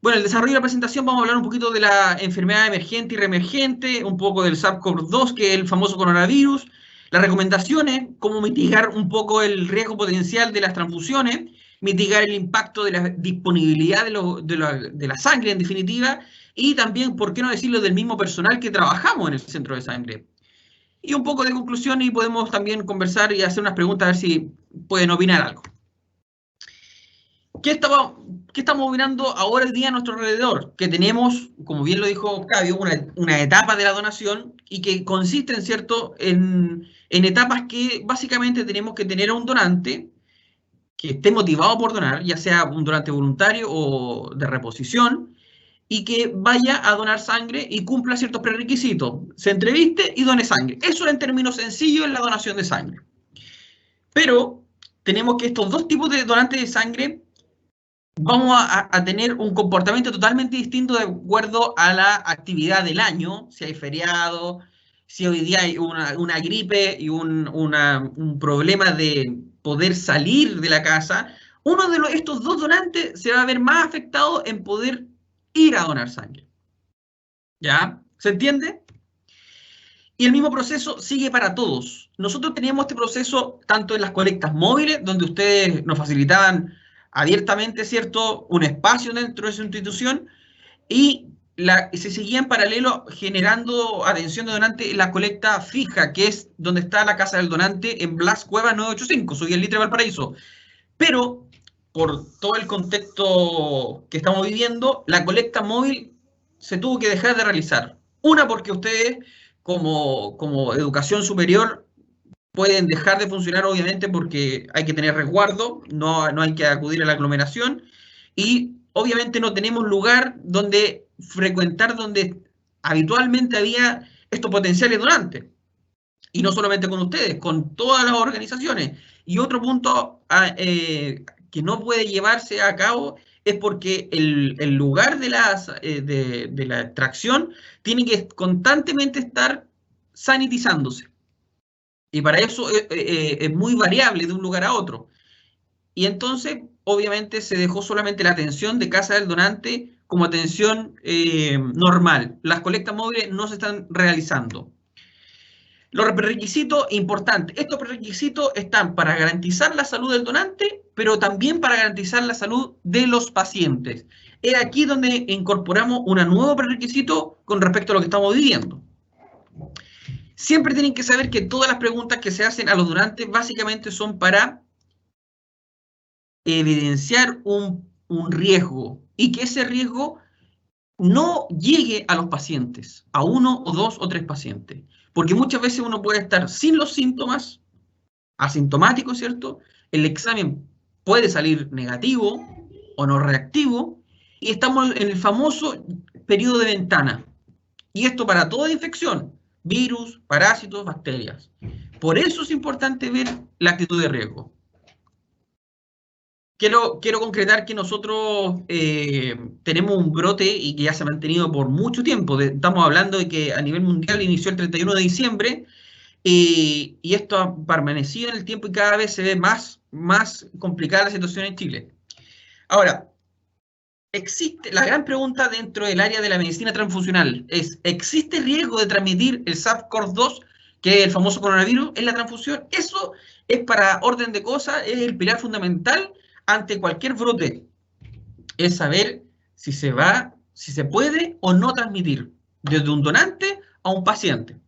Bueno, el desarrollo de la presentación vamos a hablar un poquito de la enfermedad emergente y reemergente, un poco del SARS-CoV-2, que es el famoso coronavirus, las recomendaciones, cómo mitigar un poco el riesgo potencial de las transfusiones, mitigar el impacto de la disponibilidad de la sangre, en definitiva, y también, por qué no decirlo, del mismo personal que trabajamos en el centro de sangre. Y un poco de conclusión, y podemos también conversar y hacer unas preguntas a ver si pueden opinar algo. ¿Qué estamos mirando ahora el día a nuestro alrededor? Que tenemos, como bien lo dijo Octavio, una etapa de la donación y que consiste, ¿cierto?, en etapas que básicamente tenemos que tener a un donante que esté motivado por donar, ya sea un donante voluntario o de reposición, y que vaya a donar sangre y cumpla ciertos prerequisitos. Se entreviste y done sangre. Eso en términos sencillos es la donación de sangre. Pero tenemos que estos 2 tipos de donantes de sangre vamos a tener un comportamiento totalmente distinto de acuerdo a la actividad del año, si hay feriado, si hoy día hay una gripe y un problema de poder salir de la casa. Uno de estos 2 donantes se va a ver más afectado en poder ir a donar sangre. ¿Ya? ¿Se entiende? Y el mismo proceso sigue para todos. Nosotros teníamos este proceso tanto en las colectas móviles, donde ustedes nos facilitaban abiertamente, ¿cierto?, un espacio dentro de su institución, y se seguía en paralelo generando atención de donante en la colecta fija, que es donde está la casa del donante en Blas Cuevas 985, soy el Litre Valparaíso. Pero, por todo el contexto que estamos viviendo, la colecta móvil se tuvo que dejar de realizar. Una, porque ustedes, como educación superior, pueden dejar de funcionar, obviamente, porque hay que tener resguardo, no hay que acudir a la aglomeración, y obviamente no tenemos lugar donde frecuentar donde habitualmente había estos potenciales donantes. Y no solamente con ustedes, con todas las organizaciones. Y otro punto que no puede llevarse a cabo es porque el lugar de la extracción tiene que constantemente estar sanitizándose. Y para eso es muy variable de un lugar a otro. Y entonces, obviamente, se dejó solamente la atención de casa del donante como atención normal. Las colectas móviles no se están realizando. Los prerequisitos importantes. Estos prerequisitos están para garantizar la salud del donante, pero también para garantizar la salud de los pacientes. Es aquí donde incorporamos un nuevo prerequisito con respecto a lo que estamos viviendo. Siempre tienen que saber que todas las preguntas que se hacen a los donantes básicamente son para evidenciar un riesgo y que ese riesgo no llegue a los pacientes, a 1 o 2 o 3 pacientes. Porque muchas veces uno puede estar sin los síntomas, asintomático, ¿cierto? El examen puede salir negativo o no reactivo y estamos en el famoso periodo de ventana. Y esto para toda infección. Virus, parásitos, bacterias. Por eso es importante ver la actitud de riesgo. Quiero concretar que nosotros tenemos un brote y que ya se ha mantenido por mucho tiempo. Estamos hablando de que a nivel mundial inició el 31 de diciembre y esto ha permanecido en el tiempo y cada vez se ve más complicada la situación en Chile. Ahora, la gran pregunta dentro del área de la medicina transfusional es, ¿existe riesgo de transmitir el SARS-CoV-2, que es el famoso coronavirus, en la transfusión? Eso es, para orden de cosas, es el pilar fundamental ante cualquier brote. Es saber si se puede o no transmitir desde un donante a un paciente.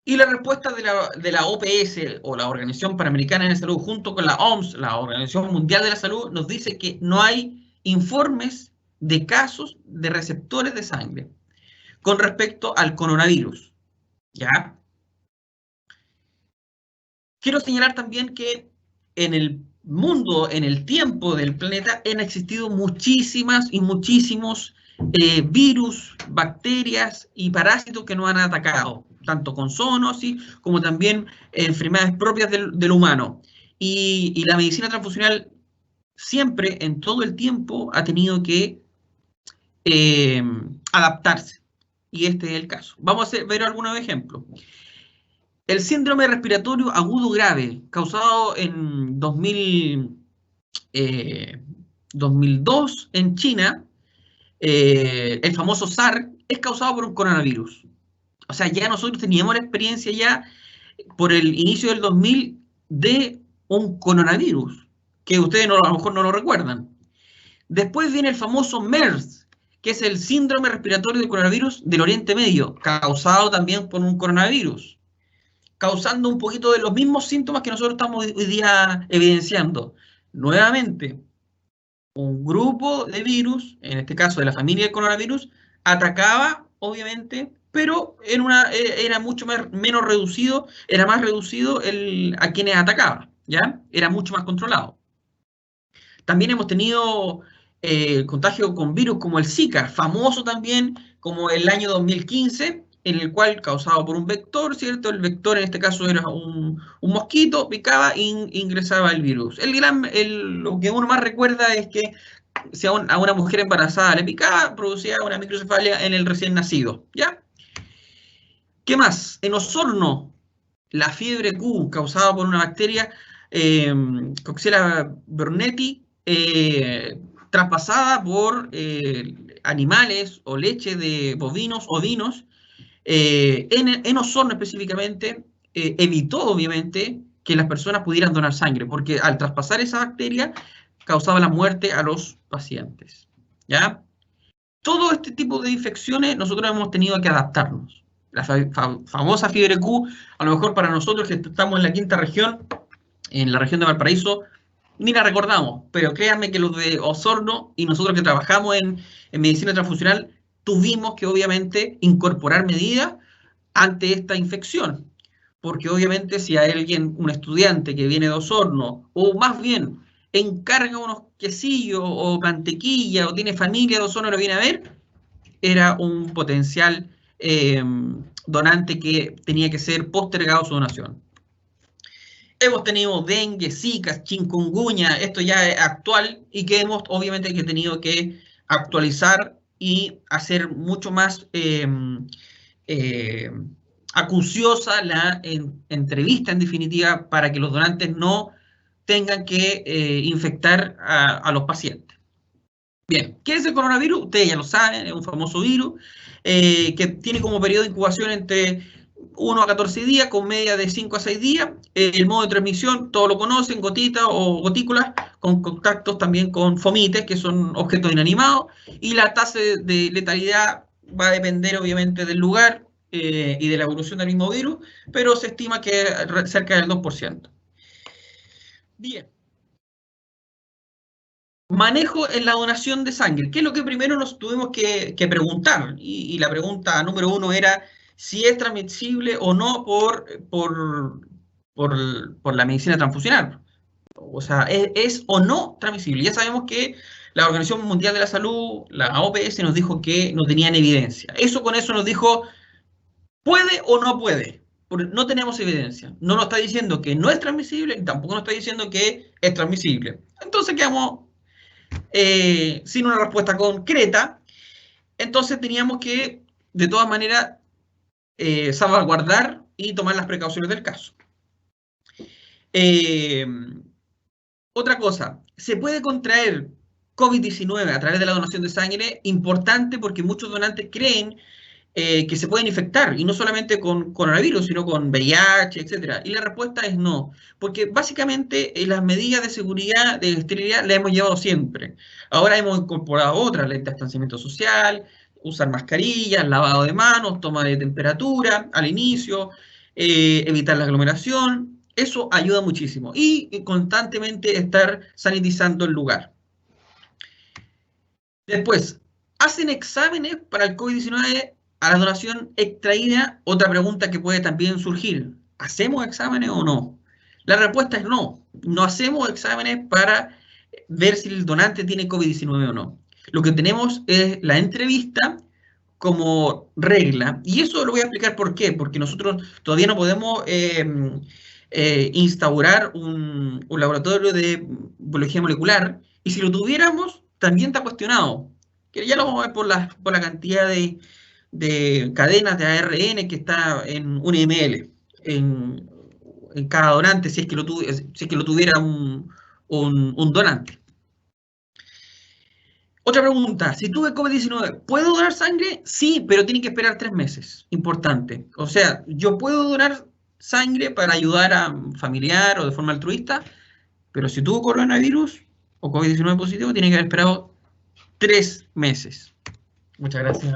Y la respuesta de la OPS, o la Organización Panamericana de la Salud, junto con la OMS, la Organización Mundial de la Salud, nos dice que no hay informes de casos de receptores de sangre con respecto al coronavirus. ¿Ya? Quiero señalar también que en el mundo, en el tiempo del planeta, han existido muchísimos virus, bacterias y parásitos que nos han atacado, tanto con zoonosis como también enfermedades propias del humano. y la medicina transfusional siempre, en todo el tiempo, ha tenido que adaptarse. Y este es el caso. Vamos a ver algunos ejemplos. El síndrome respiratorio agudo grave, causado en 2002 en China, el famoso SARS, es causado por un coronavirus. O sea, ya nosotros teníamos la experiencia ya por el inicio del 2000 de un coronavirus, que ustedes a lo mejor no lo recuerdan. Después viene el famoso MERS, que es el síndrome respiratorio del coronavirus del Oriente Medio, causado también por un coronavirus, causando un poquito de los mismos síntomas que nosotros estamos hoy día evidenciando. Nuevamente, un grupo de virus, en este caso de la familia del coronavirus, atacaba, obviamente, pero era mucho menos reducido, era más reducido a quienes atacaba, ¿ya? Era mucho más controlado. También hemos tenido contagio con virus como el Zika, famoso también como el año 2015, en el cual causado por un vector, ¿cierto? El vector en este caso era un mosquito, picaba e ingresaba el virus. Lo que uno más recuerda es que si a una mujer embarazada le picaba, producía una microcefalia en el recién nacido, ¿ya? ¿Qué más? En Osorno, la fiebre Q causada por una bacteria, Coxiella burnetii, traspasada por animales o leche de bovinos, ovinos, en Osorno específicamente, evitó obviamente que las personas pudieran donar sangre, porque al traspasar esa bacteria causaba la muerte a los pacientes, ¿ya? Todo este tipo de infecciones nosotros hemos tenido que adaptarnos. La famosa fiebre Q, a lo mejor para nosotros que estamos en la quinta región, en la región de Valparaíso, ni la recordamos, pero créanme que los de Osorno y nosotros que trabajamos en medicina transfusional tuvimos que obviamente incorporar medidas ante esta infección, porque obviamente si a alguien, un estudiante que viene de Osorno, o más bien encarga unos quesillos o mantequilla o tiene familia de Osorno y lo viene a ver, era un potencial donante que tenía que ser postergado su donación. Hemos tenido dengue, zika, chikungunya, esto ya es actual y que hemos obviamente tenido que actualizar y hacer mucho más acuciosa la entrevista en definitiva para que los donantes no tengan que infectar a los pacientes. Bien, ¿qué es el coronavirus? Ustedes ya lo saben, es un famoso virus que tiene como periodo de incubación entre 1 a 14 días, con media de 5 a 6 días. El modo de transmisión, todos lo conocen, gotitas o gotículas, con contactos también con fomites, que son objetos inanimados, y la tasa de letalidad va a depender obviamente del lugar y de la evolución del mismo virus, pero se estima que cerca del 2%. Bien. Manejo en la donación de sangre. ¿Qué es lo que primero nos tuvimos que preguntar? Y la pregunta número 1 era si es transmisible o no por la medicina transfusional. O sea, ¿es o no transmisible? Ya sabemos que la Organización Mundial de la Salud, la OPS, nos dijo que no tenían evidencia. Con eso nos dijo, ¿puede o no puede? Porque no tenemos evidencia. No nos está diciendo que no es transmisible, y tampoco nos está diciendo que es transmisible. Entonces quedamos sin una respuesta concreta. Entonces teníamos que, de todas maneras, salvaguardar y tomar las precauciones del caso. Otra cosa, ¿se puede contraer COVID-19 a través de la donación de sangre? Importante porque muchos donantes creen que se pueden infectar, y no solamente con coronavirus, sino con VIH, etc. Y la respuesta es no, porque básicamente las medidas de seguridad, de esterilidad, las hemos llevado siempre. Ahora hemos incorporado otras, el distanciamiento social, usar mascarillas, lavado de manos, toma de temperatura al inicio, evitar la aglomeración. Eso ayuda muchísimo. Y constantemente estar sanitizando el lugar. Después, ¿hacen exámenes para el COVID-19 a la donación extraída? Otra pregunta que puede también surgir. ¿Hacemos exámenes o no? La respuesta es no. No hacemos exámenes para ver si el donante tiene COVID-19 o no. Lo que tenemos es la entrevista como regla. Y eso lo voy a explicar por qué. Porque nosotros todavía no podemos instaurar un laboratorio de biología molecular, y si lo tuviéramos, también está cuestionado, que ya lo vamos a ver por la cantidad de cadenas de ARN que está en un ml, en cada donante, si es que lo tuviera un donante. Otra pregunta, si tuve COVID-19, ¿puedo donar sangre? Sí, pero tiene que esperar 3 meses. Importante. O sea, yo puedo donar sangre para ayudar a un familiar o de forma altruista, pero si tuvo coronavirus o COVID-19 positivo, tiene que haber esperado 3 meses. Muchas gracias.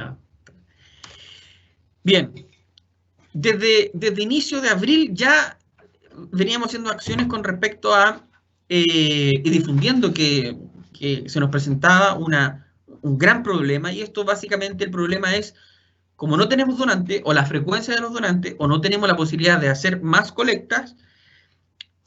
Bien, desde inicio de abril ya veníamos haciendo acciones con respecto a y difundiendo que se nos presentaba un gran problema, y esto básicamente el problema es, como no tenemos donantes, o la frecuencia de los donantes, o no tenemos la posibilidad de hacer más colectas,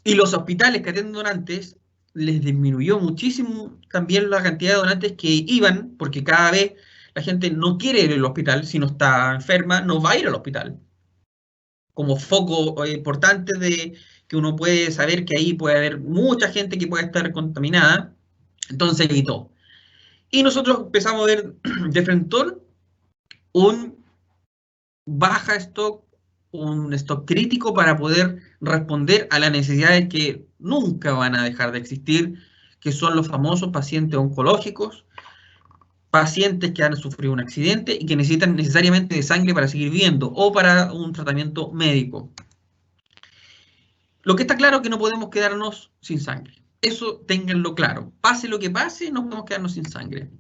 y los hospitales que atienden donantes, les disminuyó muchísimo también la cantidad de donantes que iban, porque cada vez la gente no quiere ir al hospital, si no está enferma, no va a ir al hospital. Como foco importante de que uno puede saber que ahí puede haber mucha gente que puede estar contaminada, entonces evitó. Y nosotros empezamos a ver de frente un baja stock, un stock crítico para poder responder a las necesidades que nunca van a dejar de existir, que son los famosos pacientes oncológicos, pacientes que han sufrido un accidente y que necesitan necesariamente de sangre para seguir viviendo o para un tratamiento médico. Lo que está claro es que no podemos quedarnos sin sangre. Eso ténganlo claro. Pase lo que pase, no podemos quedarnos sin sangre.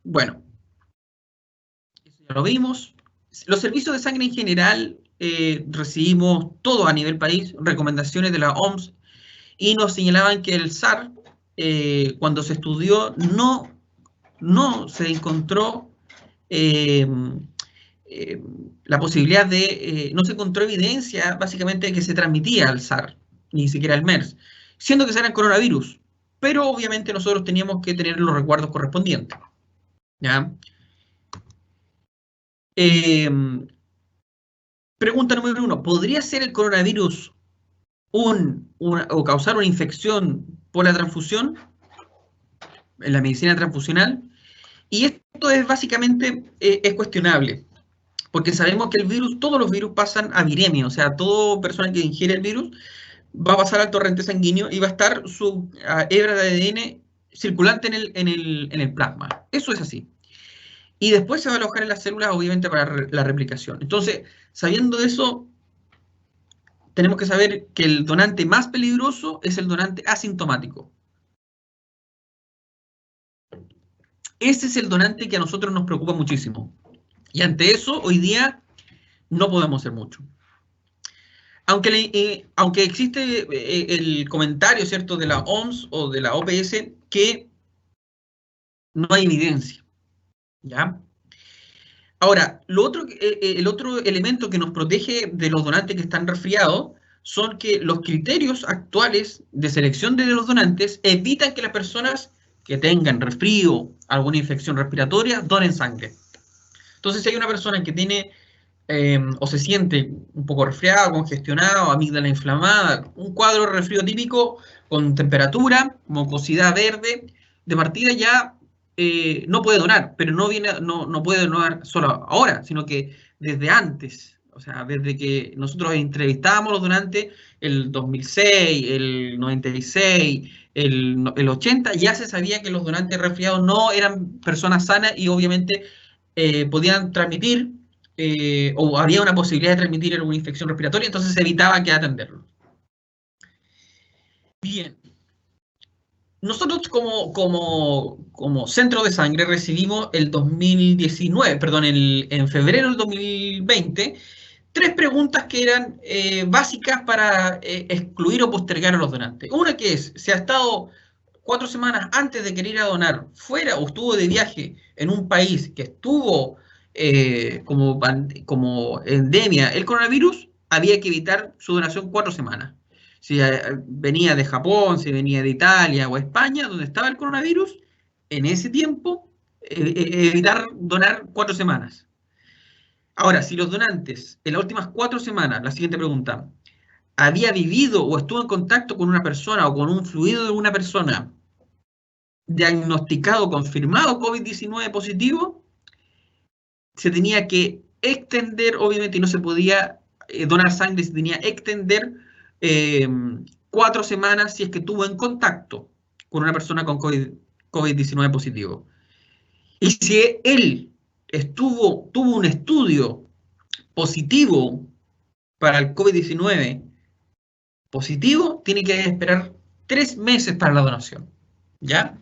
Bueno, eso ya lo vimos. Los servicios de sangre en general, recibimos todo a nivel país, recomendaciones de la OMS, y nos señalaban que el SAR, cuando se estudió, no se encontró la posibilidad de, no se encontró evidencia básicamente de que se transmitía al SAR, ni siquiera al MERS, siendo que se era el coronavirus, pero obviamente nosotros teníamos que tener los resguardos correspondientes. ¿Ya? Pregunta número 1, ¿podría ser el coronavirus o causar una infección por la transfusión, en la medicina transfusional? Y esto es básicamente es cuestionable, porque sabemos que el virus, todos los virus pasan a viremia, o sea, toda persona que ingiere el virus va a pasar al torrente sanguíneo y va a estar su hebra de ADN circulante en el plasma. Eso es así. Y después se va a alojar en las células, obviamente, para la replicación. Entonces, sabiendo eso, tenemos que saber que el donante más peligroso es el donante asintomático. Ese es el donante que a nosotros nos preocupa muchísimo. Y ante eso, hoy día, no podemos hacer mucho. Aunque existe el comentario, ¿cierto?, de la OMS o de la OPS, que no hay evidencia. ¿Ya? Ahora, el otro elemento que nos protege de los donantes que están resfriados son que los criterios actuales de selección de los donantes evitan que las personas que tengan resfrío, alguna infección respiratoria, donen sangre. Entonces, si hay una persona que tiene o se siente un poco resfriado, congestionado, amígdala inflamada, un cuadro de resfrío típico con temperatura, mucosidad verde, de partida ya no puede donar, pero no puede donar solo ahora, sino que desde antes, o sea, desde que nosotros entrevistábamos a los donantes, el 2006, el 96, el 80, ya se sabía que los donantes resfriados no eran personas sanas y obviamente podían transmitir o había una posibilidad de transmitir alguna infección respiratoria, entonces se evitaba que atenderlo. Bien. Nosotros como centro de sangre recibimos el 2019, perdón, en febrero del 2020, 3 preguntas que eran básicas para excluir o postergar a los donantes. Una que es, si ha estado 4 semanas antes de querer ir a donar fuera o estuvo de viaje en un país que estuvo como endemia el coronavirus, había que evitar su donación 4 semanas. Si venía de Japón, si venía de Italia o España, donde estaba el coronavirus, en ese tiempo evitar donar 4 semanas. Ahora, si los donantes en las últimas 4 semanas, la siguiente pregunta, había vivido o estuvo en contacto con una persona o con un fluido de una persona diagnosticado, confirmado COVID-19 positivo, se tenía que extender, obviamente, y no se podía donar sangre, se tenía que extender 4 semanas si es que tuvo en contacto con una persona con COVID-19 positivo. Y si él tuvo un estudio positivo para el COVID-19 positivo, tiene que esperar 3 meses para la donación. ¿Ya?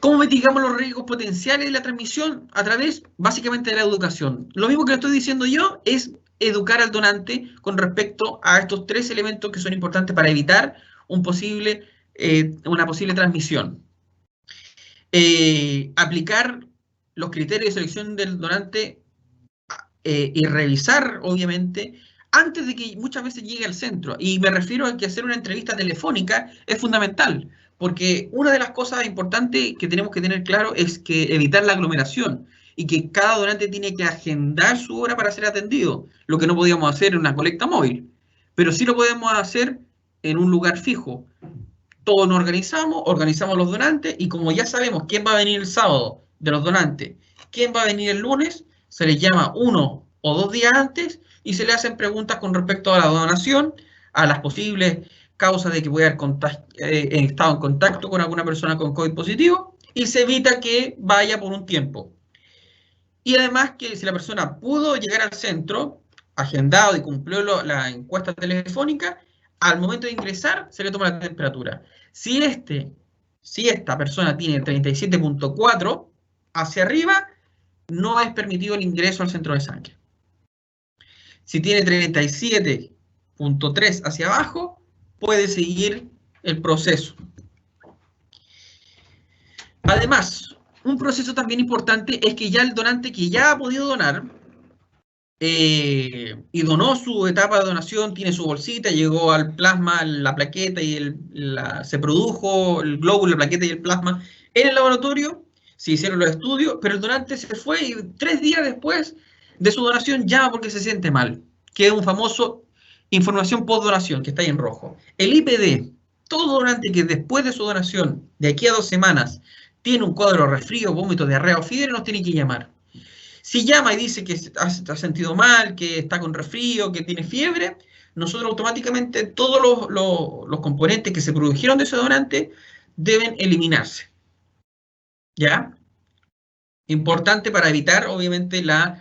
¿Cómo mitigamos los riesgos potenciales de la transmisión? A través, básicamente, de la educación. Lo mismo que le estoy diciendo yo es educar al donante con respecto a estos 3 elementos que son importantes para evitar una posible transmisión. Aplicar los criterios de selección del donante y revisar, obviamente, antes de que muchas veces llegue al centro. Y me refiero a que hacer una entrevista telefónica es fundamental, porque una de las cosas importantes que tenemos que tener claro es que evitar la aglomeración y que cada donante tiene que agendar su hora para ser atendido, lo que no podíamos hacer en una colecta móvil, pero sí lo podemos hacer en un lugar fijo. Todos nos organizamos los donantes y como ya sabemos quién va a venir el sábado de los donantes, quién va a venir el lunes, se les llama 1 o 2 días antes y se le hacen preguntas con respecto a la donación, a las posibles causas de que pueda haber estado en contacto con alguna persona con COVID positivo y se evita que vaya por un tiempo. Y además que si la persona pudo llegar al centro, agendado y cumplió la encuesta telefónica, al momento de ingresar se le toma la temperatura. Si esta persona tiene 37.4 hacia arriba, no es permitido el ingreso al centro de sangre. Si tiene 37.3 hacia abajo, puede seguir el proceso. Además, un proceso también importante es que ya el donante que ya ha podido donar y donó su etapa de donación, tiene su bolsita, llegó al plasma, la plaqueta y se produjo el glóbulo, la plaqueta y el plasma en el laboratorio, se hicieron los estudios, pero el donante se fue y 3 días después de su donación llama porque se siente mal, que es un famoso información post-donación, que está ahí en rojo. El IPD, todo donante que después de su donación, de aquí a 2 semanas, tiene un cuadro de resfrío, vómito, diarrea o fiebre, nos tiene que llamar. Si llama y dice que se ha sentido mal, que está con resfrío, que tiene fiebre, nosotros automáticamente todos los componentes que se produjeron de ese donante deben eliminarse. ¿Ya? Importante para evitar, obviamente, la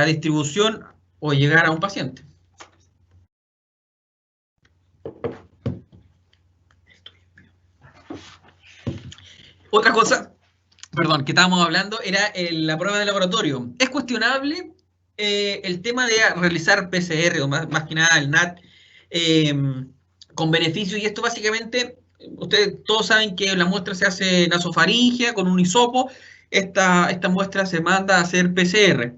distribución o llegar a un paciente. Otra cosa, perdón, que estábamos hablando era la prueba de laboratorio. Es cuestionable el tema de realizar PCR, o más que nada el NAT, con beneficio, y esto básicamente, ustedes todos saben que la muestra se hace nasofaringea con un hisopo, esta muestra se manda a hacer PCR.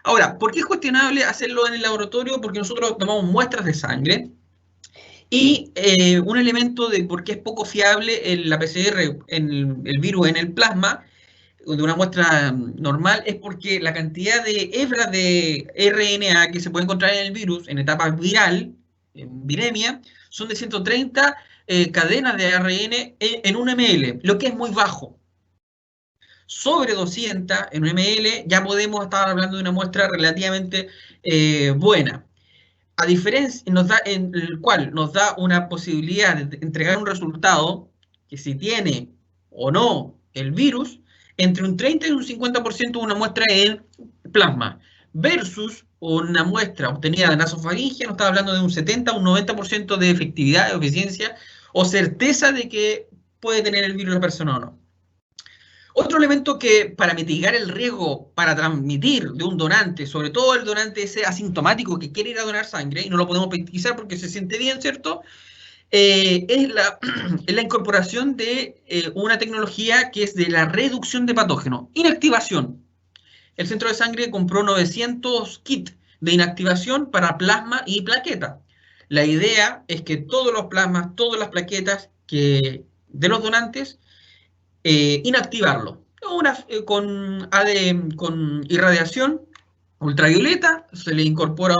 Ahora, ¿por qué es cuestionable hacerlo en el laboratorio? Porque nosotros tomamos muestras de sangre y un elemento de por qué es poco fiable la PCR, en el virus en el plasma, de una muestra normal, es porque la cantidad de hebras de RNA que se puede encontrar en el virus en etapa viral, en viremia, son de 130 cadenas de ARN en 1 ml, lo que es muy bajo. Sobre 200 en 1 ml ya podemos estar hablando de una muestra relativamente buena. A diferencia, en el cual nos da una posibilidad de entregar un resultado que si tiene o no el virus, entre un 30 y un 50% de una muestra en plasma, versus una muestra obtenida de nasofaringia, nos está hablando de un 70 o un 90% de efectividad, de eficiencia o certeza de que puede tener el virus la persona o no. Otro elemento que para mitigar el riesgo para transmitir de un donante, sobre todo el donante ese asintomático que quiere ir a donar sangre y no lo podemos pesquisar porque se siente bien, ¿cierto? Es la incorporación de una tecnología que es de la reducción de patógenos, inactivación. El centro de sangre compró 900 kits de inactivación para plasma y plaqueta. La idea es que todos los plasmas, todas las plaquetas de los donantes, inactivarlo con irradiación ultravioleta, se le incorpora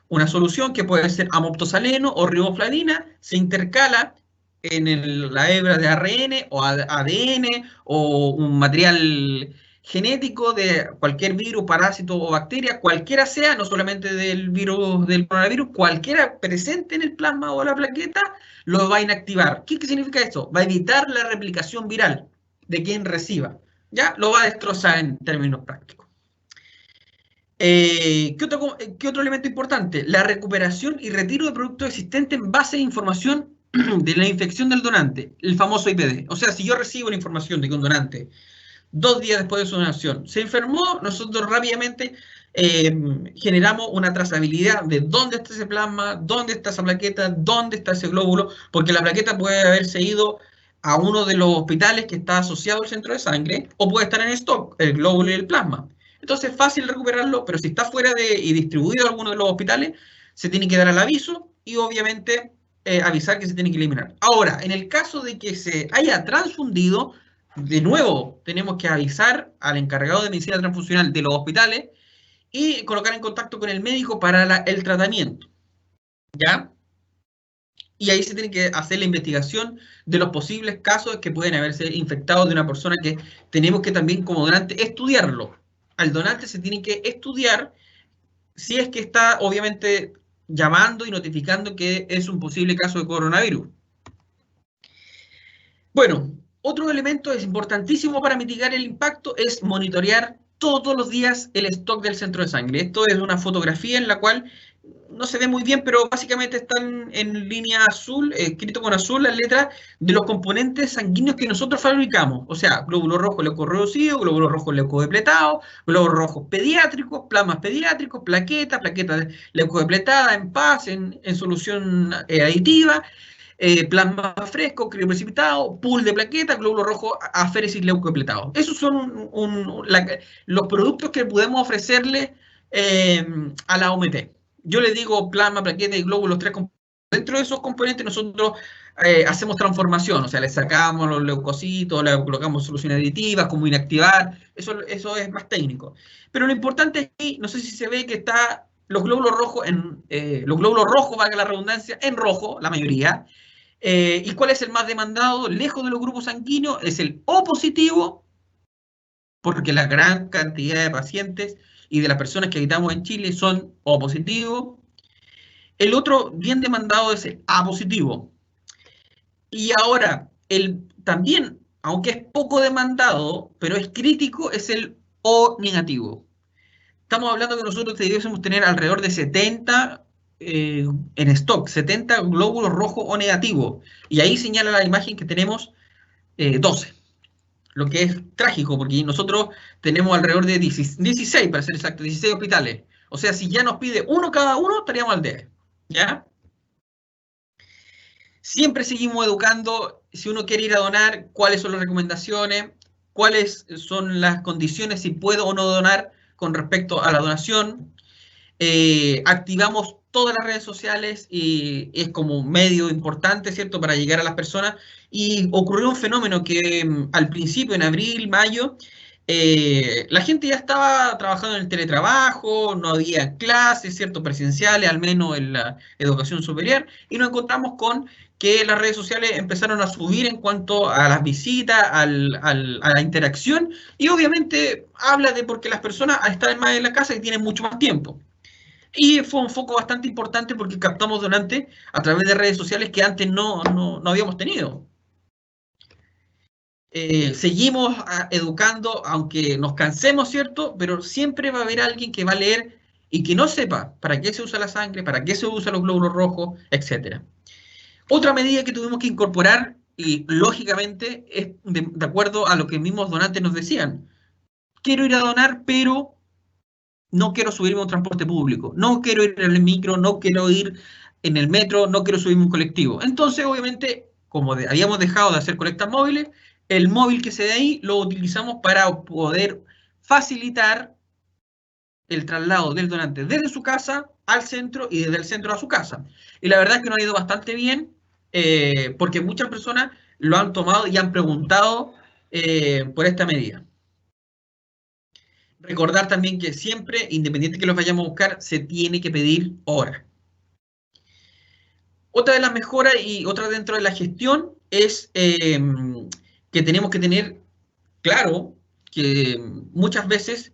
una solución que puede ser amoptosaleno o riboflavina, se intercala en la hebra de ARN o ADN o un material genético de cualquier virus, parásito o bacteria, cualquiera sea, no solamente del virus del coronavirus, cualquiera presente en el plasma o la plaqueta, lo va a inactivar. ¿Qué significa esto? Va a evitar la replicación viral de quien reciba. Ya lo va a destrozar en términos prácticos. ¿Qué otro elemento importante? La recuperación y retiro de productos existentes en base a información de la infección del donante, el famoso IPD. O sea, si yo recibo la información de que un donante 2 días después de su donación se enfermó, nosotros rápidamente generamos una trazabilidad de dónde está ese plasma, dónde está esa plaqueta, dónde está ese glóbulo, porque la plaqueta puede haberse ido a uno de los hospitales que está asociado al centro de sangre, o puede estar en stock, el glóbulo y el plasma. Entonces es fácil recuperarlo, pero si está fuera y distribuido a alguno de los hospitales, se tiene que dar el aviso y obviamente avisar que se tiene que eliminar. Ahora, en el caso de que se haya transfundido, de nuevo tenemos que avisar al encargado de medicina transfusional de los hospitales y colocar en contacto con el médico para el tratamiento. ¿Ya? Y ahí se tiene que hacer la investigación de los posibles casos que pueden haberse infectado de una persona que tenemos que también como donante estudiarlo. Al donante se tiene que estudiar si es que está obviamente llamando y notificando que es un posible caso de coronavirus. Bueno, otro elemento es importantísimo para mitigar el impacto es monitorear todos los días el stock del centro de sangre. Esto es una fotografía en la cual no se ve muy bien, pero básicamente están en línea azul, escrito con azul las letras de los componentes sanguíneos que nosotros fabricamos. O sea, glóbulo rojo leucorreducido, glóbulo rojo leucodepletado, glóbulos rojos pediátricos, plasmas pediátricos, plaquetas leucodepletada en paz, en solución aditiva, plasma fresco, crioprecipitado, pool de plaquetas, glóbulo rojo aféresis leucodepletado. Esos son los productos que podemos ofrecerle a la OMT. Yo le digo plasma, plaqueta y glóbulos, 3 componentes. Dentro de esos componentes nosotros hacemos transformación, o sea, le sacamos los leucocitos, le colocamos soluciones aditivas, como inactivar, eso es más técnico. Pero lo importante es que, no sé si se ve que está los glóbulos rojos, valga la redundancia, en rojo, la mayoría. ¿Y cuál es el más demandado? Lejos de los grupos sanguíneos, es el O positivo, porque la gran cantidad de pacientes y de las personas que habitamos en Chile son O positivo. El otro bien demandado es el A positivo. Y ahora, también, aunque es poco demandado, pero es crítico, es el O negativo. Estamos hablando que nosotros debiésemos tener alrededor de 70 en stock, 70 glóbulos rojos O negativos. Y ahí señala la imagen que tenemos 12. Lo que es trágico, porque nosotros tenemos alrededor de 16, para ser exacto, 16 hospitales. O sea, si ya nos pide uno cada uno, estaríamos al 10. ¿Ya? Siempre seguimos educando, si uno quiere ir a donar, cuáles son las recomendaciones, cuáles son las condiciones, si puedo o no donar con respecto a la donación. Activamos todas las redes sociales y es como un medio importante, ¿cierto?, para llegar a las personas. Y ocurrió un fenómeno que al principio, en abril, mayo, la gente ya estaba trabajando en el teletrabajo, no había clases, ¿cierto?, presenciales, al menos en la educación superior, y nos encontramos con que las redes sociales empezaron a subir en cuanto a las visitas, a la interacción, y obviamente habla de porque las personas están más en la casa y tienen mucho más tiempo. Y fue un foco bastante importante porque captamos donantes a través de redes sociales que antes no habíamos tenido. Seguimos educando, aunque nos cansemos, ¿cierto? Pero siempre va a haber alguien que va a leer y que no sepa para qué se usa la sangre, para qué se usan los glóbulos rojos, etc. Otra medida que tuvimos que incorporar, y lógicamente es de acuerdo a lo que mismos donantes nos decían. Quiero ir a donar, pero no quiero subirme a un transporte público, no quiero ir en el micro, no quiero ir en el metro, no quiero subirme a un colectivo. Entonces, obviamente, como habíamos dejado de hacer colectas móviles, el móvil que se dé ahí lo utilizamos para poder facilitar el traslado del donante desde su casa al centro y desde el centro a su casa. Y la verdad es que nos ha ido bastante bien, porque muchas personas lo han tomado y han preguntado por esta medida. Recordar también que siempre, independiente que los vayamos a buscar, se tiene que pedir hora. Otra de las mejoras y otra dentro de la gestión es que tenemos que tener claro que muchas veces,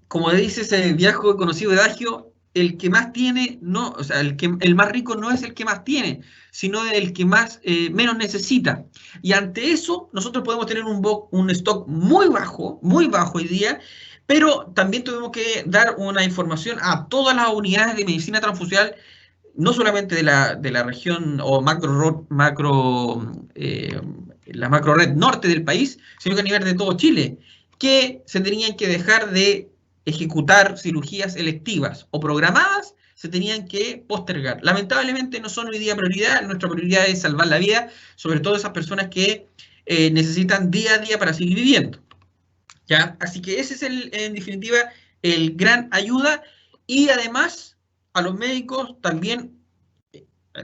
como dice ese viejo y conocido adagio, el que más tiene, no, o sea, el más rico no es el que más tiene, sino el que más menos necesita. Y ante eso, nosotros podemos tener un stock muy bajo hoy día, pero también tuvimos que dar una información a todas las unidades de medicina transfusional, no solamente de la región o la macro red norte del país, sino que a nivel de todo Chile, que se tenían que dejar de ejecutar cirugías electivas o programadas, se tenían que postergar. Lamentablemente no son hoy día prioridad, nuestra prioridad es salvar la vida, sobre todo esas personas que necesitan día a día para seguir viviendo. ¿Ya? Así que ese es, en definitiva, el gran ayuda, y además a los médicos también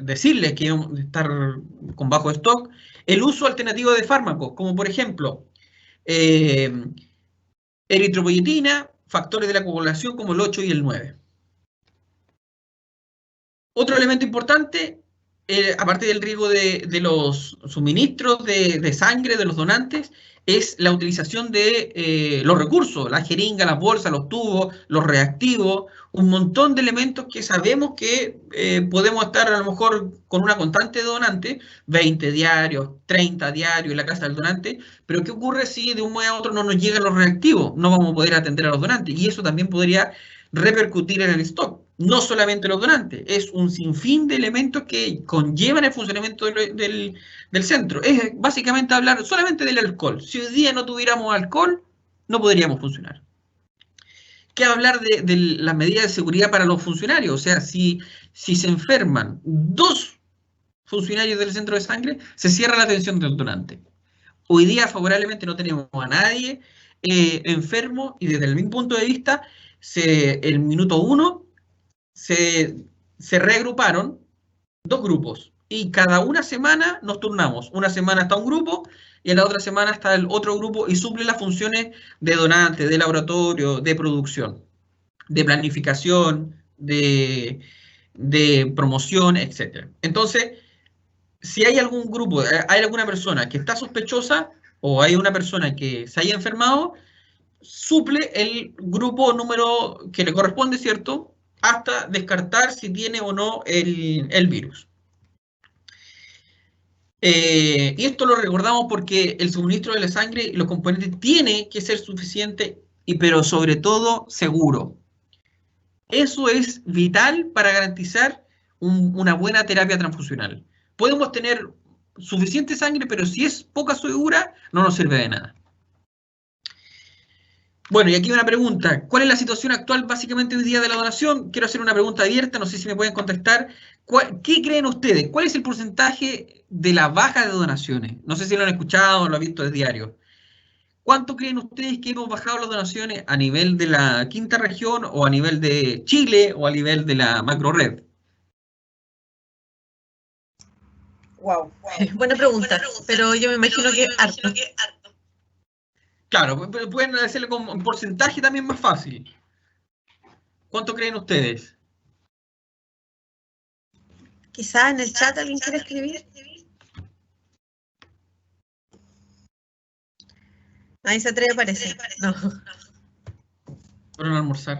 decirles que estar con bajo stock, el uso alternativo de fármacos, como por ejemplo eritropoyetina, factores de la coagulación como el 8 y el 9. Otro elemento importante, aparte del riesgo de los suministros de sangre de los donantes, es la utilización de los recursos, la jeringa, las bolsas, los tubos, los reactivos, un montón de elementos que sabemos que podemos estar a lo mejor con una constante de donante, 20 diarios, 30 diarios en la casa del donante, pero ¿qué ocurre si de un mes a otro no nos llegan los reactivos? No vamos a poder atender a los donantes, y eso también podría repercutir en el stock. No solamente los donantes, es un sinfín de elementos que conllevan el funcionamiento del centro. Es básicamente hablar solamente del alcohol. Si hoy día no tuviéramos alcohol, no podríamos funcionar. ¿Qué hablar de las medidas de seguridad para los funcionarios? O sea, si se enferman 2 funcionarios del centro de sangre, se cierra la atención del donante. Hoy día, favorablemente, no tenemos a nadie enfermo, y desde el mismo punto de vista, el minuto 1 se reagruparon 2 grupos, y cada una semana nos turnamos. Una semana está un grupo y en la otra semana está el otro grupo, y suple las funciones de donante, de laboratorio, de producción, de planificación, de promoción, etc. Entonces, si hay algún grupo, hay alguna persona que está sospechosa o hay una persona que se haya enfermado, suple el grupo número que le corresponde, ¿cierto?, hasta descartar si tiene o no el virus. Y esto lo recordamos porque el suministro de la sangre y los componentes tiene que ser suficiente, pero sobre todo seguro. Eso es vital para garantizar una buena terapia transfusional. Podemos tener suficiente sangre, pero si es poca segura, no nos sirve de nada. Bueno, y aquí una pregunta. ¿Cuál es la situación actual básicamente hoy día de la donación? Quiero hacer una pregunta abierta, no sé si me pueden contestar. ¿Qué creen ustedes? ¿Cuál es el porcentaje de la baja de donaciones? No sé si lo han escuchado o lo han visto de diario. ¿Cuánto creen ustedes que hemos bajado las donaciones a nivel de la quinta región, o a nivel de Chile, o a nivel de la macro red? Wow. Buena pregunta, pero yo me imagino que harto. Claro, pero pueden hacerlo con porcentaje también más fácil. ¿Cuánto creen ustedes? Quizá en el chat alguien quiere escribir. Nadie se atreve, parece. No. Fueron a almorzar.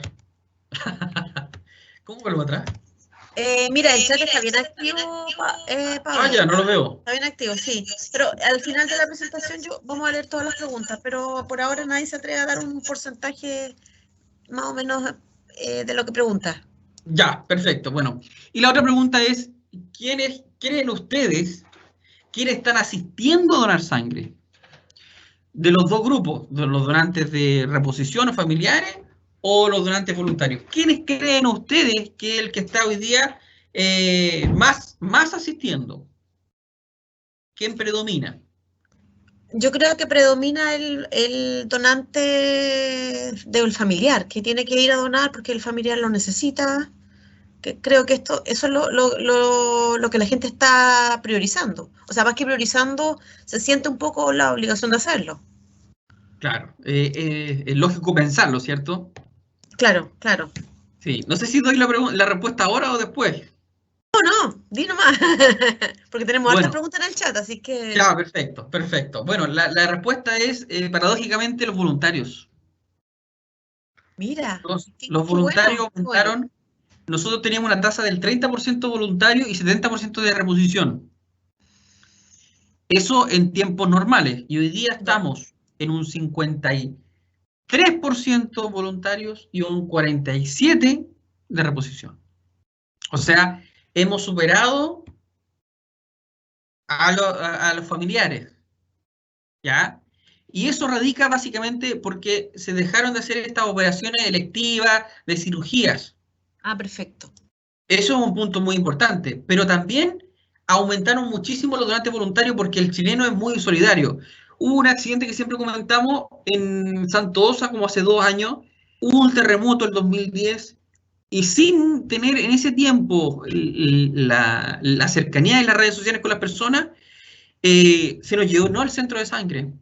¿Cómo vuelvo atrás? Mira, el chat está bien activo, Pablo. Ya, no lo veo. Está bien activo, sí. Pero al final de la presentación vamos a leer todas las preguntas, pero por ahora nadie se atreve a dar un porcentaje más o menos de lo que pregunta. Ya, perfecto. Bueno, y la otra pregunta es, ¿quiénes creen ustedes quiénes están asistiendo a donar sangre? De los 2 grupos, de los donantes de reposición o familiares, o los donantes voluntarios. ¿Quiénes creen ustedes que es el que está hoy día más asistiendo? ¿Quién predomina? Yo creo que predomina el donante del familiar, que tiene que ir a donar porque el familiar lo necesita. Creo que eso es lo que la gente está priorizando. O sea, más que priorizando, se siente un poco la obligación de hacerlo. Claro, es lógico pensarlo, ¿cierto? Claro, claro. Sí, no sé si doy la respuesta ahora o después. No, di nomás, porque tenemos hartas Bueno, preguntas en el chat, así que... ya, perfecto, perfecto. Bueno, la respuesta es, paradójicamente, los voluntarios. Mira, Los qué voluntarios bueno, qué bueno. aumentaron. Nosotros teníamos una tasa del 30% voluntario y 70% de reposición. Eso en tiempos normales. Y hoy día Ya. estamos en un 53% voluntarios y un 47% de reposición. O sea, hemos superado a los familiares, ¿ya? Y eso radica básicamente porque se dejaron de hacer estas operaciones electivas de cirugías. Ah, perfecto. Eso es un punto muy importante, pero también aumentaron muchísimo los donantes voluntarios porque el chileno es muy solidario. Hubo un accidente que siempre comentamos en Santa Osa como hace 2 años, hubo un terremoto el 2010 y sin tener en ese tiempo la cercanía de las redes sociales con las personas, se nos llegó no al centro de sangre.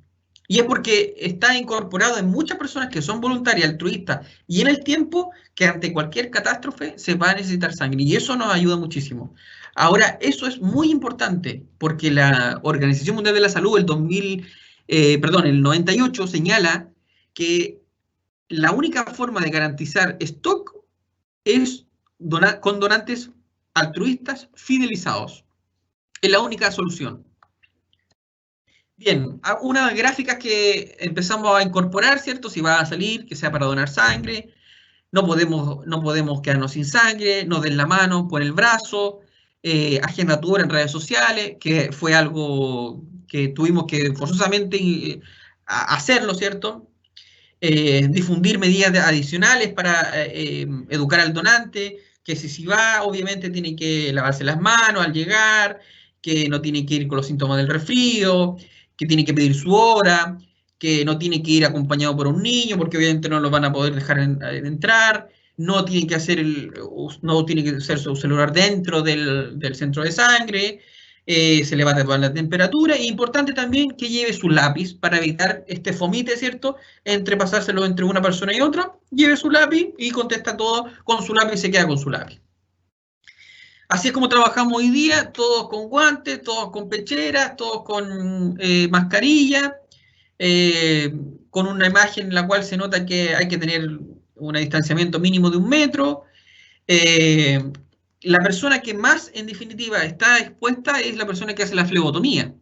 Y es porque está incorporado en muchas personas que son voluntarias, altruistas, y en el tiempo que ante cualquier catástrofe se va a necesitar sangre. Y eso nos ayuda muchísimo. Ahora, eso es muy importante porque la Organización Mundial de la Salud, el 98, señala que la única forma de garantizar stock es con donantes altruistas fidelizados. Es la única solución. Bien, unas gráficas que empezamos a incorporar, ¿cierto? Si va a salir, que sea para donar sangre, no podemos quedarnos sin sangre, no den la mano, por el brazo, agenda tu hora en redes sociales, que fue algo que tuvimos que forzosamente hacerlo, ¿cierto? Difundir medidas adicionales para educar al donante, que si va, obviamente tiene que lavarse las manos al llegar, que no tiene que ir con los síntomas del resfrío, que tiene que pedir su hora, que no tiene que ir acompañado por un niño, porque obviamente no lo van a poder dejar entrar, no tiene que hacer su celular dentro del centro de sangre, se le va a tapar la temperatura, y importante también que lleve su lápiz para evitar este fomite, ¿cierto? Entre pasárselo entre una persona y otra, lleve su lápiz y contesta todo con su lápiz y se queda con su lápiz. Así es como trabajamos hoy día, todos con guantes, todos con pecheras, todos con mascarilla, con una imagen en la cual se nota que hay que tener un distanciamiento mínimo de 1 metro. La persona que más, en definitiva, está expuesta es la persona que hace la flebotomía.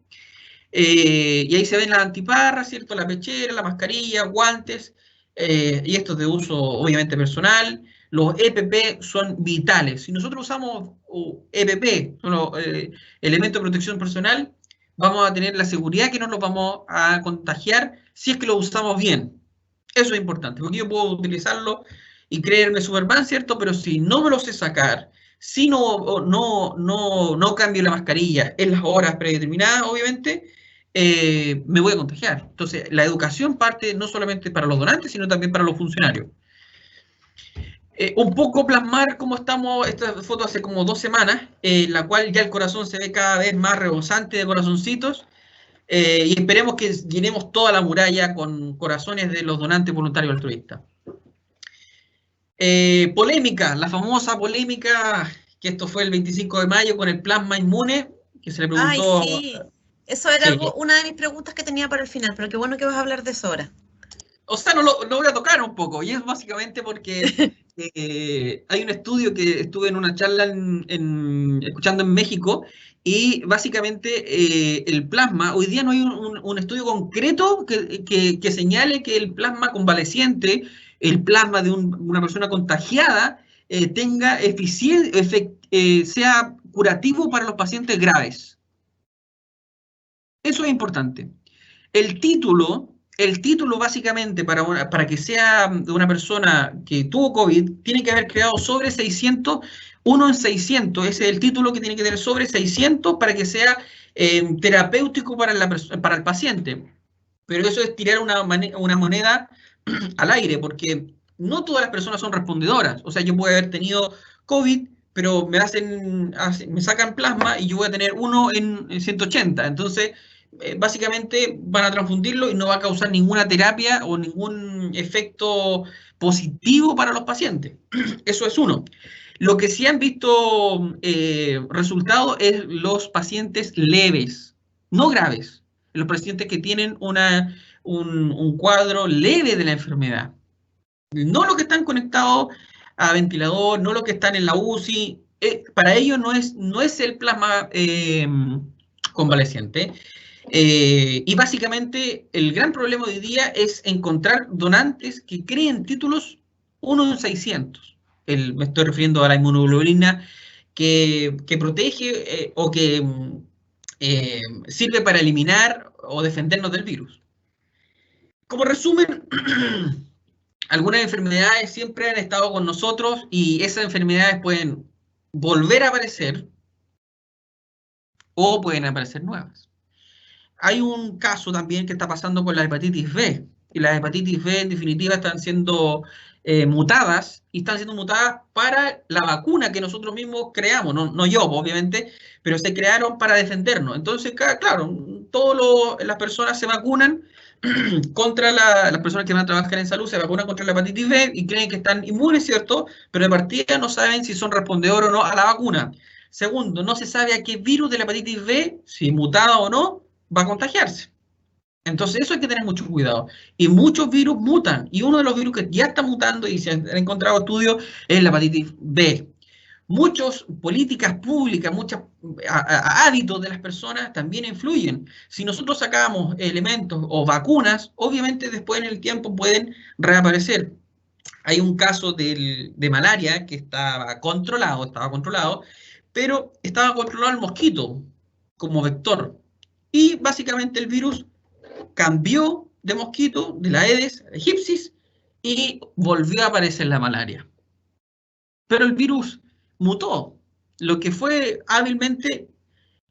Y ahí se ven las antiparras, ¿cierto? La pechera, la mascarilla, guantes, y esto es de uso obviamente personal. Los EPP son vitales. Si nosotros usamos EPP, elementos de protección personal, vamos a tener la seguridad que no nos vamos a contagiar si es que lo usamos bien. Eso es importante, porque yo puedo utilizarlo y creerme Superman, ¿cierto? Pero si no me lo sé sacar, si no cambio la mascarilla en las horas predeterminadas, obviamente, me voy a contagiar. Entonces, la educación parte no solamente para los donantes, sino también para los funcionarios. Un poco plasmar cómo estamos, esta foto hace como 2 semanas, en la cual ya el corazón se ve cada vez más rebosante de corazoncitos, y esperemos que llenemos toda la muralla con corazones de los donantes voluntarios altruistas. Polémica, la famosa polémica, que esto fue el 25 de mayo con el plasma inmune, que se le preguntó... Ay, sí. Eso era Sí. una de mis preguntas que tenía para el final, pero qué bueno que vas a hablar de eso ahora. O sea, no lo voy a tocar un poco, y es básicamente porque hay un estudio que estuve en una charla escuchando en México, y básicamente el plasma, hoy día no hay un estudio concreto que señale que el plasma convaleciente, el plasma de una persona contagiada, tenga sea curativo para los pacientes graves. Eso es importante. El título básicamente para que sea de una persona que tuvo COVID, tiene que haber creado sobre 600, 1 en 600, ese es el título que tiene que tener sobre 600 para que sea terapéutico para el paciente. Pero eso es tirar una moneda al aire, porque no todas las personas son respondedoras. O sea, yo puedo haber tenido COVID, pero me sacan plasma y yo voy a tener 1 en 180. Entonces, básicamente van a transfundirlo y no va a causar ninguna terapia o ningún efecto positivo para los pacientes. Eso es uno. Lo que sí han visto resultados es los pacientes leves, no graves, los pacientes que tienen un cuadro leve de la enfermedad. No los que están conectados a ventilador, no los que están en la UCI. Para ellos no es el plasma convaleciente. Y básicamente el gran problema hoy día es encontrar donantes que creen títulos 1 en 600. Me estoy refiriendo a la inmunoglobulina que protege o que sirve para eliminar o defendernos del virus. Como resumen, algunas enfermedades siempre han estado con nosotros y esas enfermedades pueden volver a aparecer o pueden aparecer nuevas. Hay un caso también que está pasando con la hepatitis B, y las hepatitis B en definitiva están siendo mutadas, y están siendo mutadas para la vacuna que nosotros mismos creamos, no yo obviamente, pero se crearon para defendernos. Entonces, claro, todas las personas se vacunan contra las personas que van a trabajar en salud, se vacunan contra la hepatitis B y creen que están inmunes, ¿cierto? Pero de partida no saben si son respondedores o no a la vacuna. Segundo, no se sabe a qué virus de la hepatitis B, si mutada o no, va a contagiarse. Entonces eso hay que tener mucho cuidado. Y muchos virus mutan. Y uno de los virus que ya está mutando y se han encontrado estudios es la hepatitis B. Muchas políticas públicas, muchos hábitos de las personas también influyen. Si nosotros sacamos elementos o vacunas, obviamente después en el tiempo pueden reaparecer. Hay un caso de malaria que estaba controlado, pero estaba controlado el mosquito como vector. Y básicamente el virus cambió de mosquito, de la Aedes aegypti, y volvió a aparecer la malaria. Pero el virus mutó. Lo que fue hábilmente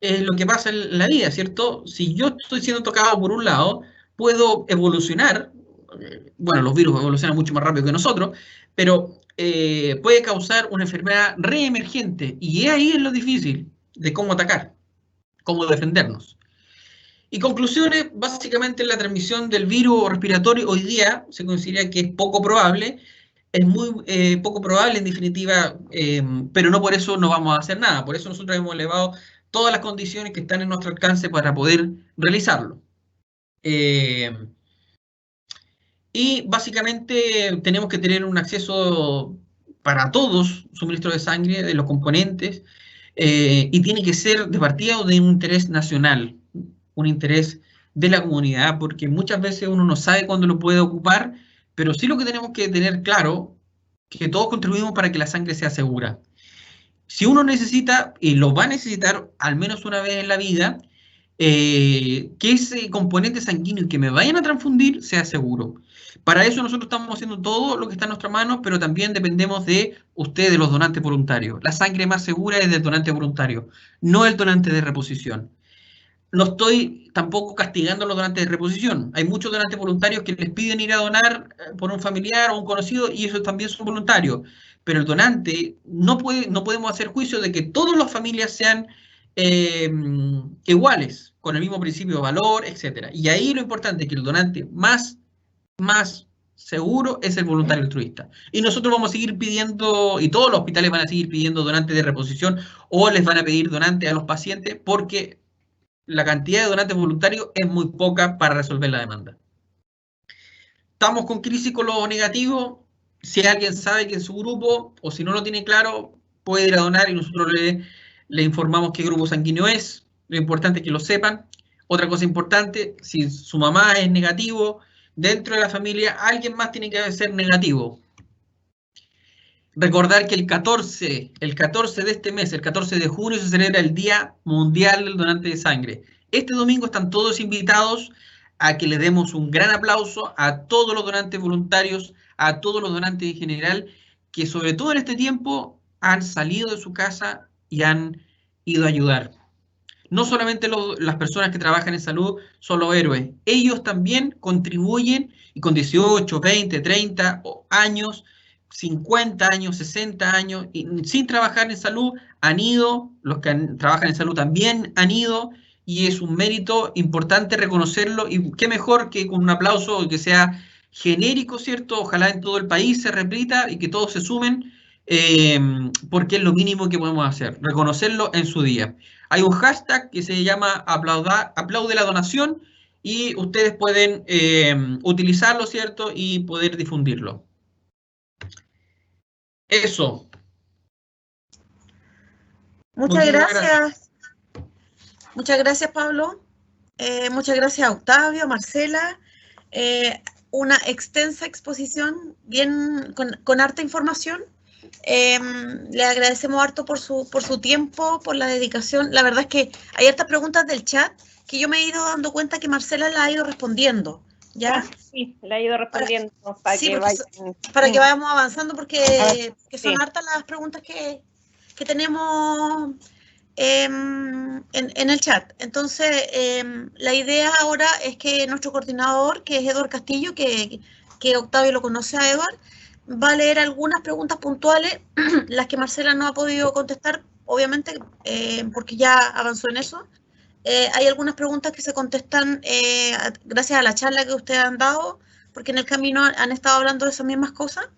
es lo que pasa en la vida, ¿cierto? Si yo estoy siendo tocado por un lado, puedo evolucionar. Bueno, los virus evolucionan mucho más rápido que nosotros, pero puede causar una enfermedad reemergente. Y ahí es lo difícil de cómo atacar, cómo defendernos. Y conclusiones, básicamente la transmisión del virus respiratorio hoy día se considera que es poco probable, es muy poco probable en definitiva, pero no por eso no vamos a hacer nada. Por eso nosotros hemos elevado todas las condiciones que están en nuestro alcance para poder realizarlo. Y básicamente tenemos que tener un acceso para todos, suministro de sangre, de los componentes, y tiene que ser de partida o de un interés nacional, un interés de la comunidad, porque muchas veces uno no sabe cuándo lo puede ocupar, pero sí lo que tenemos que tener claro, que todos contribuimos para que la sangre sea segura. Si uno necesita, y lo va a necesitar al menos una vez en la vida, que ese componente sanguíneo que me vayan a transfundir sea seguro. Para eso nosotros estamos haciendo todo lo que está en nuestra mano, pero también dependemos de ustedes, los donantes voluntarios. La sangre más segura es del donante voluntario, no el donante de reposición. No estoy tampoco castigando a los donantes de reposición. Hay muchos donantes voluntarios que les piden ir a donar por un familiar o un conocido y esos también son voluntarios. Pero el donante, no podemos hacer juicio de que todas las familias sean iguales, con el mismo principio de valor, etc. Y ahí lo importante es que el donante más seguro es el voluntario altruista. Y nosotros vamos a seguir pidiendo, y todos los hospitales van a seguir pidiendo donantes de reposición o les van a pedir donantes a los pacientes porque la cantidad de donantes voluntarios es muy poca para resolver la demanda. Estamos con crisis con lo negativo. Si alguien sabe que en su grupo, o si no lo tiene claro, puede ir a donar y nosotros le informamos qué grupo sanguíneo es. Lo importante es que lo sepan. Otra cosa importante, si su mamá es negativo, dentro de la familia alguien más tiene que ser negativo. Recordar que el 14 de este mes, el 14 de junio, se celebra el Día Mundial del Donante de Sangre. Este domingo están todos invitados a que le demos un gran aplauso a todos los donantes voluntarios, a todos los donantes en general, que sobre todo en este tiempo han salido de su casa y han ido a ayudar. No solamente las personas que trabajan en salud son los héroes, ellos también contribuyen y con 18, 20, 30 años, 50 años, 60 años, y sin trabajar en salud, han ido, los que trabajan en salud también han ido, y es un mérito importante reconocerlo, y qué mejor que con un aplauso que sea genérico, ¿cierto? Ojalá en todo el país se repita y que todos se sumen, porque es lo mínimo que podemos hacer, reconocerlo en su día. Hay un hashtag que se llama aplaude la donación, y ustedes pueden utilizarlo, ¿cierto? Y poder difundirlo. Eso. Muchas gracias. Muchas gracias, Pablo. Muchas gracias a Octavio, a Marcela. Una extensa exposición, bien con harta información. Le agradecemos harto por su tiempo, por la dedicación. La verdad es que hay hartas preguntas del chat que yo me he ido dando cuenta que Marcela la ha ido respondiendo, ¿ya? Sí, la he ido respondiendo para que vayamos avanzando, porque son hartas las preguntas que tenemos en el chat. Entonces, la idea ahora es que nuestro coordinador, que es Eduard Castillo, que Octavio lo conoce a Eduard, va a leer algunas preguntas puntuales, las que Marcela no ha podido contestar, obviamente, porque ya avanzó en eso. Hay algunas preguntas que se contestan gracias a la charla que ustedes han dado, porque en el camino han estado hablando de esas mismas cosas.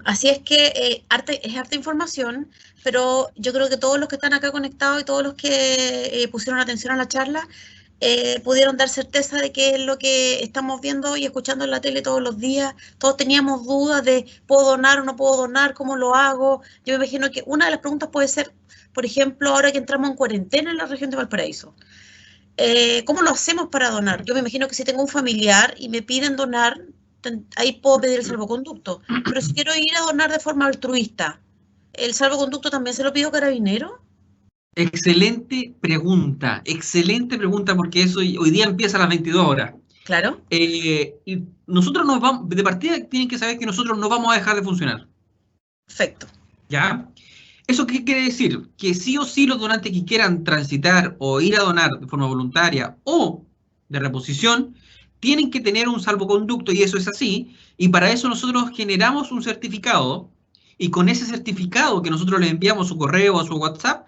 Así es que es harta información, pero yo creo que todos los que están acá conectados y todos los que pusieron atención a la charla pudieron dar certeza de qué es lo que estamos viendo y escuchando en la tele todos los días. Todos teníamos dudas de ¿puedo donar o no puedo donar? ¿Cómo lo hago? Yo me imagino que una de las preguntas puede ser, por ejemplo, ahora que entramos en cuarentena en la región de Valparaíso, ¿cómo lo hacemos para donar? Yo me imagino que si tengo un familiar y me piden donar, ahí puedo pedir el salvoconducto. Pero si quiero ir a donar de forma altruista, ¿el salvoconducto también se lo pido a Carabinero? Excelente pregunta, porque eso hoy día empieza a las 22 horas. Claro. Y nosotros nos vamos, de partida tienen que saber que nosotros no vamos a dejar de funcionar. Perfecto. ¿Ya? ¿Eso qué quiere decir? Que sí o sí los donantes que quieran transitar o ir a donar de forma voluntaria o de reposición, tienen que tener un salvoconducto, y eso es así, y para eso nosotros generamos un certificado, y con ese certificado que nosotros les enviamos a su correo o a su WhatsApp,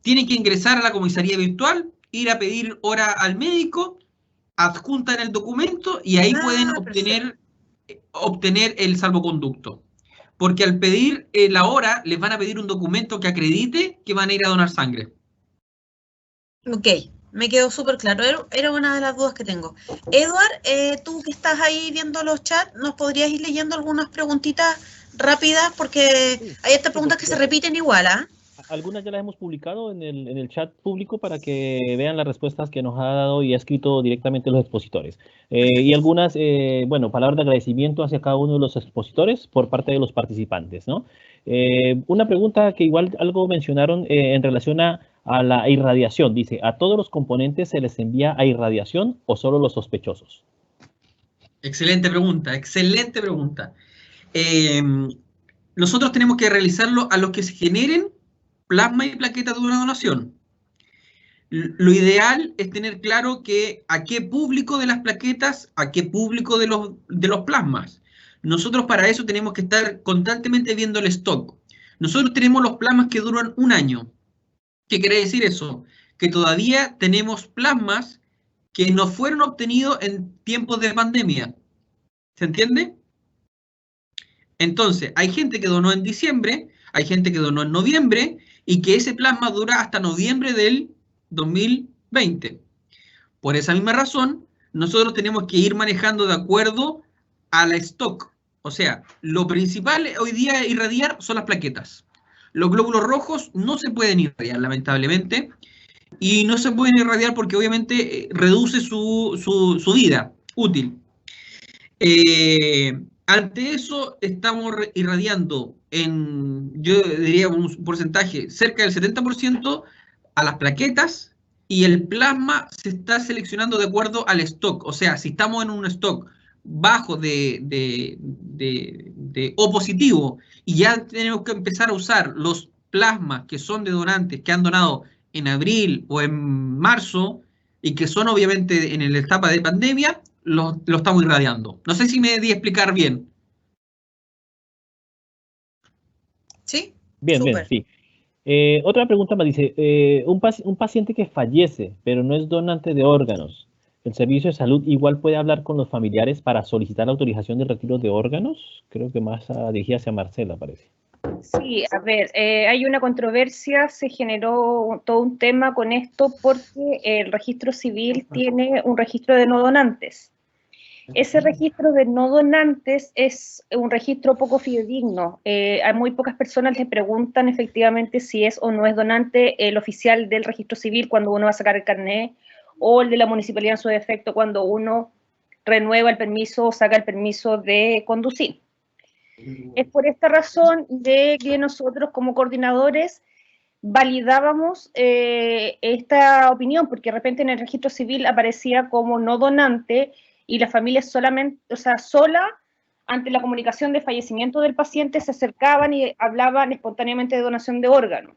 tienen que ingresar a la comisaría virtual, ir a pedir hora al médico, adjuntan el documento y ahí pueden obtener el salvoconducto. Porque al pedir la hora, les van a pedir un documento que acredite que van a ir a donar sangre. Ok, me quedó súper claro. Era una de las dudas que tengo. Eduard, tú que estás ahí viendo los chats, ¿nos podrías ir leyendo algunas preguntitas rápidas? Porque hay estas preguntas que se repiten igual, ¿ah? Algunas ya las hemos publicado en el chat público para que vean las respuestas que nos ha dado y ha escrito directamente los expositores. Y algunas, bueno, palabras de agradecimiento hacia cada uno de los expositores por parte de los participantes, ¿no? Una pregunta que igual algo mencionaron en relación a la irradiación. Dice, ¿a todos los componentes se les envía a irradiación o solo los sospechosos? Excelente pregunta, excelente pregunta. Nosotros tenemos que realizarlo a los que se generen plasma y plaquetas de una donación. Lo ideal es tener claro que a qué público de las plaquetas, a qué público de los plasmas. Nosotros para eso tenemos que estar constantemente viendo el stock. Nosotros tenemos los plasmas que duran un año. ¿Qué quiere decir eso? Que todavía tenemos plasmas que no fueron obtenidos en tiempos de pandemia. ¿Se entiende? Entonces, hay gente que donó en diciembre, hay gente que donó en noviembre, y que ese plasma dura hasta noviembre del 2020. Por esa misma razón, nosotros tenemos que ir manejando de acuerdo a la stock. O sea, lo principal hoy día irradiar son las plaquetas. Los glóbulos rojos no se pueden irradiar, lamentablemente, y no se pueden irradiar porque obviamente reduce su vida útil. Ante eso, estamos irradiando yo diría un porcentaje cerca del 70% a las plaquetas, y el plasma se está seleccionando de acuerdo al stock. O sea, si estamos en un stock bajo de O positivo y ya tenemos que empezar a usar los plasmas que son de donantes que han donado en abril o en marzo y que son obviamente en la etapa de pandemia, lo estamos irradiando. No sé si me di a explicar bien. ¿Sí? Bien, Súper. bien, sí. Otra pregunta me dice, un paciente que fallece, pero no es donante de órganos, ¿el servicio de salud igual puede hablar con los familiares para solicitar la autorización del retiro de órganos? Creo que más dirigida hacia Marcela, parece. Sí, a ver, hay una controversia, se generó todo un tema con esto porque el registro civil tiene un registro de no donantes. Ese registro de no donantes es un registro poco fidedigno. A muy pocas personas les preguntan efectivamente si es o no es donante el oficial del registro civil cuando uno va a sacar el carnet, o el de la municipalidad en su defecto cuando uno renueva el permiso o saca el permiso de conducir. Es por esta razón de que nosotros como coordinadores validábamos esta opinión, porque de repente en el registro civil aparecía como no donante y la familia solamente, o sea, sola, ante la comunicación de fallecimiento del paciente, se acercaban y hablaban espontáneamente de donación de órganos.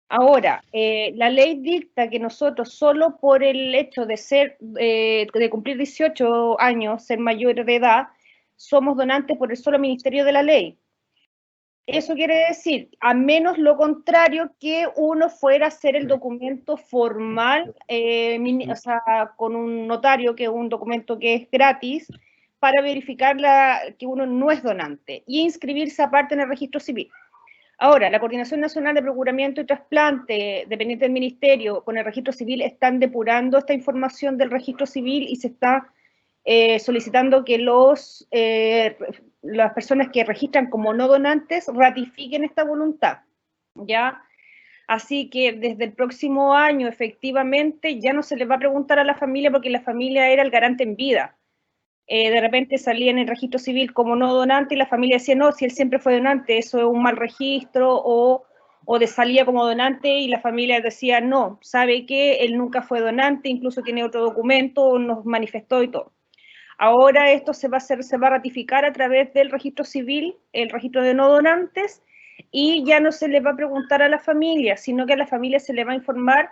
Ahora, la ley dicta que nosotros solo por el hecho de ser, de cumplir 18 años, ser mayor de edad, somos donantes por el solo ministerio de la ley. Eso quiere decir, a menos lo contrario, que uno fuera a hacer el documento formal, o sea, con un notario, que es un documento que es gratis, para verificar que uno no es donante, y inscribirse aparte en el registro civil. Ahora, la Coordinación Nacional de Procuramiento y Trasplante, dependiente del Ministerio, con el registro civil, están depurando esta información del registro civil y se está solicitando que las personas que registran como no donantes ratifiquen esta voluntad, ¿ya? Así que desde el próximo año, efectivamente, ya no se les va a preguntar a la familia porque la familia era el garante en vida. De repente salía en el registro civil como no donante y la familia decía, no, si él siempre fue donante, eso es un mal registro, o salía como donante y la familia decía, no, sabe que él nunca fue donante, incluso tiene otro documento, nos manifestó y todo. Ahora esto se va a ratificar a través del registro civil, el registro de no donantes, y ya no se le va a preguntar a la familia, sino que a la familia se le va a informar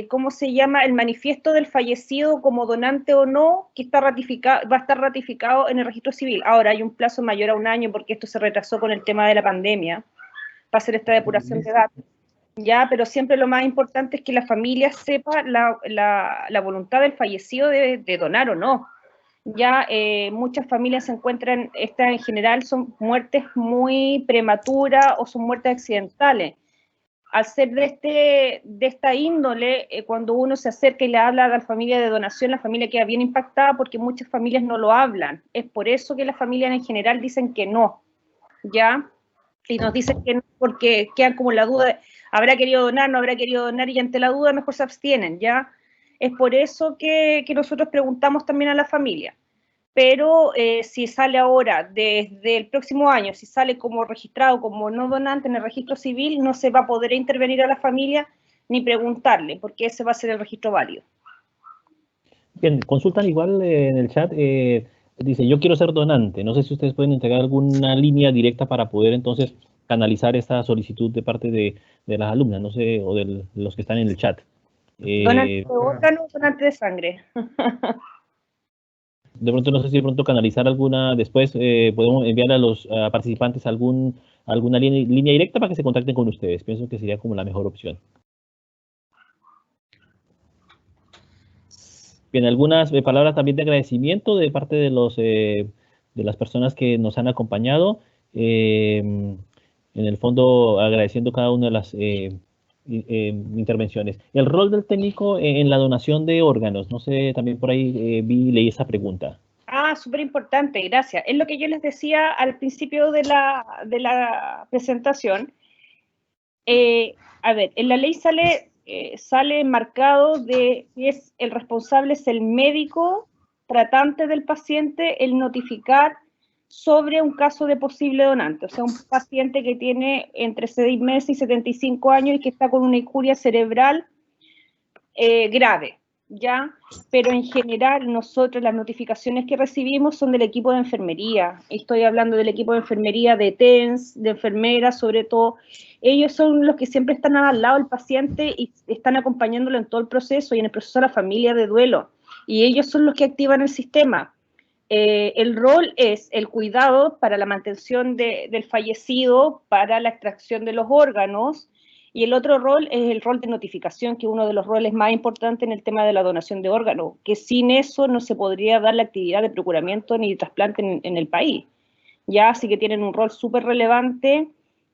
¿cómo se llama? El manifiesto del fallecido como donante o no, que va a estar ratificado en el registro civil. Ahora hay un plazo mayor a un año porque esto se retrasó con el tema de la pandemia, para hacer esta depuración de datos. Ya, pero siempre lo más importante es que la familia sepa la voluntad del fallecido de donar o no. Ya muchas familias se encuentran, estas en general son muertes muy prematuras o son muertes accidentales. Al ser de esta índole, cuando uno se acerca y le habla a la familia de donación, la familia queda bien impactada porque muchas familias no lo hablan. Es por eso que las familias en general dicen que no, ¿ya? Y nos dicen que no porque quedan como la duda de, ¿habrá querido donar, no habrá querido donar? Y ante la duda mejor se abstienen, ¿ya? Es por eso que nosotros preguntamos también a la familia. Pero si sale ahora, desde el próximo año, si sale como registrado como no donante en el registro civil, no se va a poder intervenir a la familia ni preguntarle, porque ese va a ser el registro válido. Bien, consultan igual en el chat, dice, yo quiero ser donante. No sé si ustedes pueden entregar alguna línea directa para poder entonces canalizar esta solicitud de parte de las alumnas, no sé, o de los que están en el chat. Donante de órganos, donante de sangre. De pronto, no sé si de pronto canalizar alguna, después podemos enviar a los participantes alguna línea directa para que se contacten con ustedes. Pienso que sería como la mejor opción. Bien, algunas palabras también de agradecimiento de parte de las personas que nos han acompañado. En el fondo, agradeciendo cada una de las intervenciones. El rol del técnico en la donación de órganos, no sé, también por ahí leí esa pregunta. Ah, súper importante, gracias. Es lo que yo les decía al principio de la presentación. A ver, en la ley sale marcado de que el responsable es el médico tratante del paciente el notificar sobre un caso de posible donante, o sea, un paciente que tiene entre 6 meses y 75 años y que está con una injuria cerebral grave, ¿ya? Pero en general nosotros las notificaciones que recibimos son del equipo de enfermería, estoy hablando del equipo de enfermería de TENS, de enfermeras sobre todo. Ellos son los que siempre están al lado del paciente y están acompañándolo en todo el proceso y en el proceso de la familia de duelo, y ellos son los que activan el sistema. el rol es el cuidado para la mantención del fallecido, para la extracción de los órganos, y el otro rol es el rol de notificación, que es uno de los roles más importantes en el tema de la donación de órganos, que sin eso no se podría dar la actividad de procuramiento ni de trasplante en el país. Ya, así que tienen un rol súper relevante,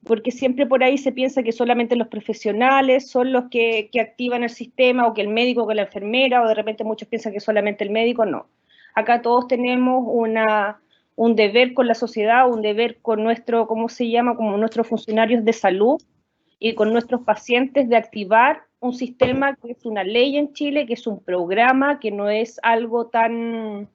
porque siempre por ahí se piensa que solamente los profesionales son los que activan el sistema, o que el médico, o que la enfermera, o de repente muchos piensan que solamente el médico. No. Acá todos tenemos un deber con la sociedad, un deber con nuestro, ¿cómo se llama?, como nuestros funcionarios de salud y con nuestros pacientes, de activar un sistema que es una ley en Chile, que es un programa, que no es algo tan,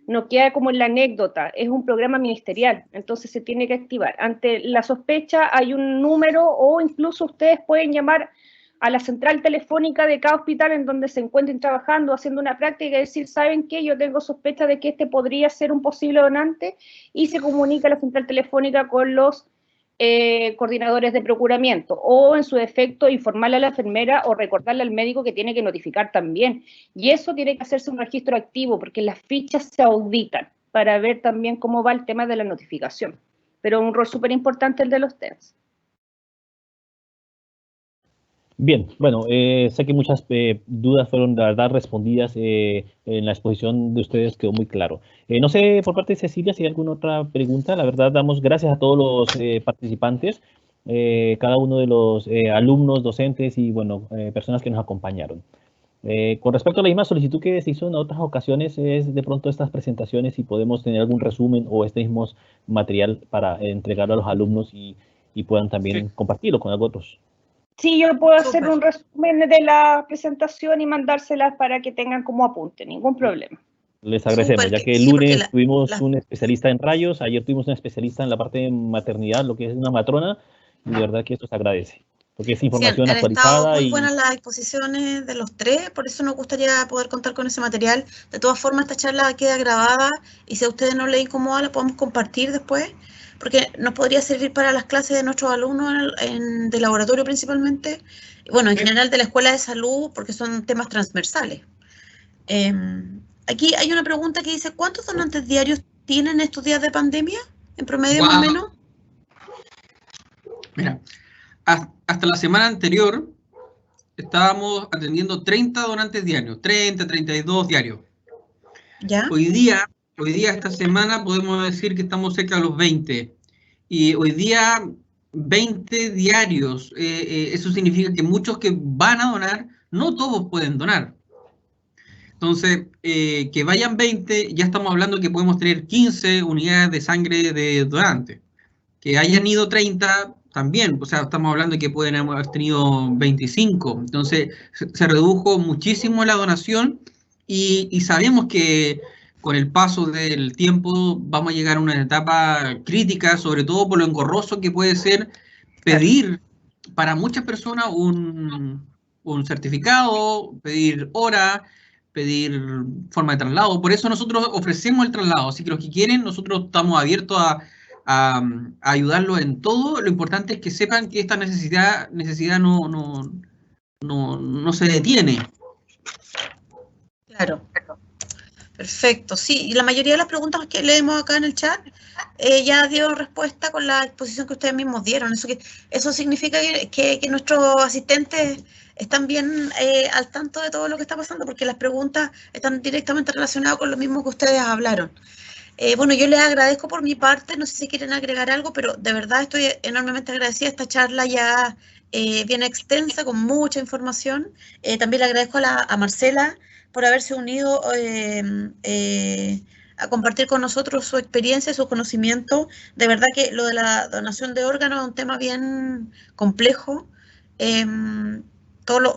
no queda como en la anécdota, es un programa ministerial, entonces se tiene que activar. Ante la sospecha hay un número, o incluso ustedes pueden llamar a la central telefónica de cada hospital en donde se encuentren trabajando, haciendo una práctica, y decir, ¿saben qué? Yo tengo sospecha de que este podría ser un posible donante, y se comunica la central telefónica con los coordinadores de procuramiento, o en su defecto informarle a la enfermera o recordarle al médico que tiene que notificar también. Y eso tiene que hacerse un registro activo, porque las fichas se auditan para ver también cómo va el tema de la notificación. Pero un rol súper importante el de los TENS. Bien, bueno, sé que muchas dudas fueron, la verdad, respondidas en la exposición de ustedes, quedó muy claro. No sé, por parte de Cecilia, si hay alguna otra pregunta. La verdad, damos gracias a todos los participantes, cada uno de los alumnos, docentes y, bueno, personas que nos acompañaron. Con respecto a la misma solicitud que se hizo en otras ocasiones, es de pronto estas presentaciones, si podemos tener algún resumen o este mismo material para entregarlo a los alumnos y puedan también compartirlo con otros. Sí, yo puedo hacer un resumen de la presentación y mandárselas para que tengan como apunte, ningún problema. Les agradecemos, ya que el lunes tuvimos un especialista en rayos, ayer tuvimos un especialista en la parte de maternidad, lo que es una matrona, y de verdad que esto se agradece, porque es información actualizada. Muy buenas las exposiciones de los tres, por eso nos gustaría poder contar con ese material. De todas formas, esta charla queda grabada, y si a ustedes no les incomoda, la podemos compartir después, porque nos podría servir para las clases de nuestros alumnos de laboratorio principalmente, y bueno, en general de la escuela de salud, porque son temas transversales. Aquí hay una pregunta que dice, ¿cuántos donantes diarios tienen estos días de pandemia? En promedio, más o menos. Mira, hasta la semana anterior estábamos atendiendo 30 donantes diarios, 30, 32 diarios. ¿Ya? Hoy día, esta semana, podemos decir que estamos cerca de los 20. Y hoy día, 20 diarios. Eso significa que muchos que van a donar, no todos pueden donar. Entonces, que vayan 20, ya estamos hablando que podemos tener 15 unidades de sangre de donantes. Que hayan ido 30, también. O sea, estamos hablando de que pueden haber tenido 25. Entonces, se redujo muchísimo la donación, y sabemos que con el paso del tiempo vamos a llegar a una etapa crítica, sobre todo por lo engorroso que puede ser pedir para muchas personas un certificado, pedir hora, pedir forma de traslado. Por eso nosotros ofrecemos el traslado. Así que los que quieren, nosotros estamos abiertos a ayudarlos en todo. Lo importante es que sepan que esta necesidad no se detiene. Claro. Perfecto, sí, y la mayoría de las preguntas que leemos acá en el chat ya dio respuesta con la exposición que ustedes mismos dieron. Eso significa que nuestros asistentes están bien al tanto de todo lo que está pasando, porque las preguntas están directamente relacionadas con lo mismo que ustedes hablaron. Bueno, yo les agradezco por mi parte, no sé si quieren agregar algo, pero de verdad estoy enormemente agradecida. Esta charla ya bien extensa, con mucha información. También le agradezco a Marcela por haberse unido a compartir con nosotros su experiencia, su conocimiento. De verdad que lo de la donación de órganos es un tema bien complejo.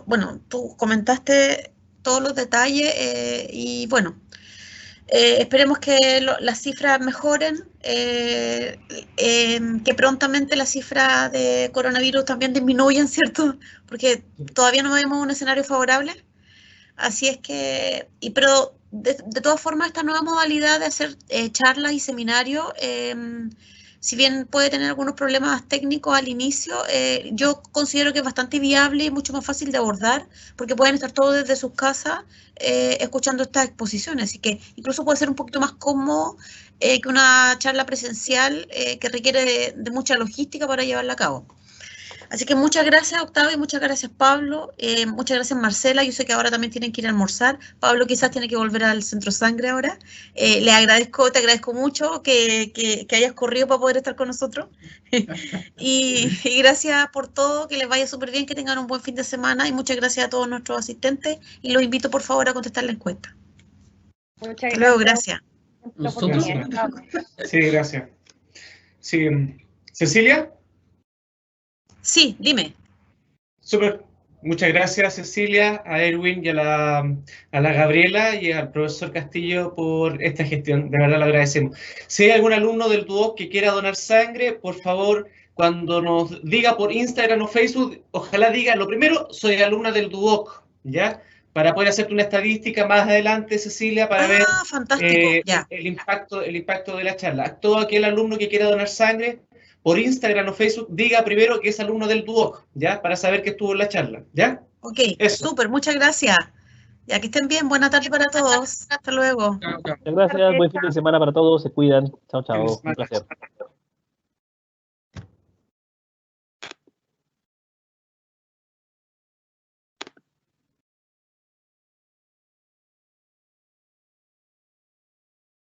Bueno, tú comentaste todos los detalles y bueno, esperemos que las cifras mejoren, que prontamente las cifras de coronavirus también disminuyan, ¿cierto? Porque todavía no vemos un escenario favorable. Así es que, pero de todas formas, esta nueva modalidad de hacer charlas y seminarios si bien puede tener algunos problemas técnicos al inicio, yo considero que es bastante viable y mucho más fácil de abordar, porque pueden estar todos desde sus casas escuchando estas exposiciones, así que incluso puede ser un poquito más cómodo que una charla presencial que requiere de mucha logística para llevarla a cabo. Así que muchas gracias, Octavio, y muchas gracias, Pablo. Muchas gracias, Marcela. Yo sé que ahora también tienen que ir a almorzar. Pablo quizás tiene que volver al Centro Sangre ahora. Te agradezco mucho que hayas corrido para poder estar con nosotros. y gracias por todo, que les vaya súper bien, que tengan un buen fin de semana. Y muchas gracias a todos nuestros asistentes. Y los invito, por favor, a contestar la encuesta. Muchas Hasta luego, gracias. Nosotros. Sí, gracias. Sí. ¿Cecilia? Sí, dime. Súper. Muchas gracias, Cecilia, a Erwin y a la Gabriela y al profesor Castillo por esta gestión. De verdad lo agradecemos. Si hay algún alumno del Duoc que quiera donar sangre, por favor, cuando nos diga por Instagram o Facebook, ojalá diga, lo primero, soy alumna del Duoc, ¿ya? Para poder hacerte una estadística más adelante, Cecilia, para ver fantástico, ya. el impacto de la charla. Todo aquel alumno que quiera donar sangre, por Instagram o Facebook, diga primero que es alumno del Duoc, ¿ya? Para saber que estuvo en la charla, ¿ya? Ok, súper, muchas gracias. Ya que estén bien, buena tarde para todos. Hasta luego. Muchas gracias, buen fin de semana para todos, se cuidan. Chao, chao, un placer.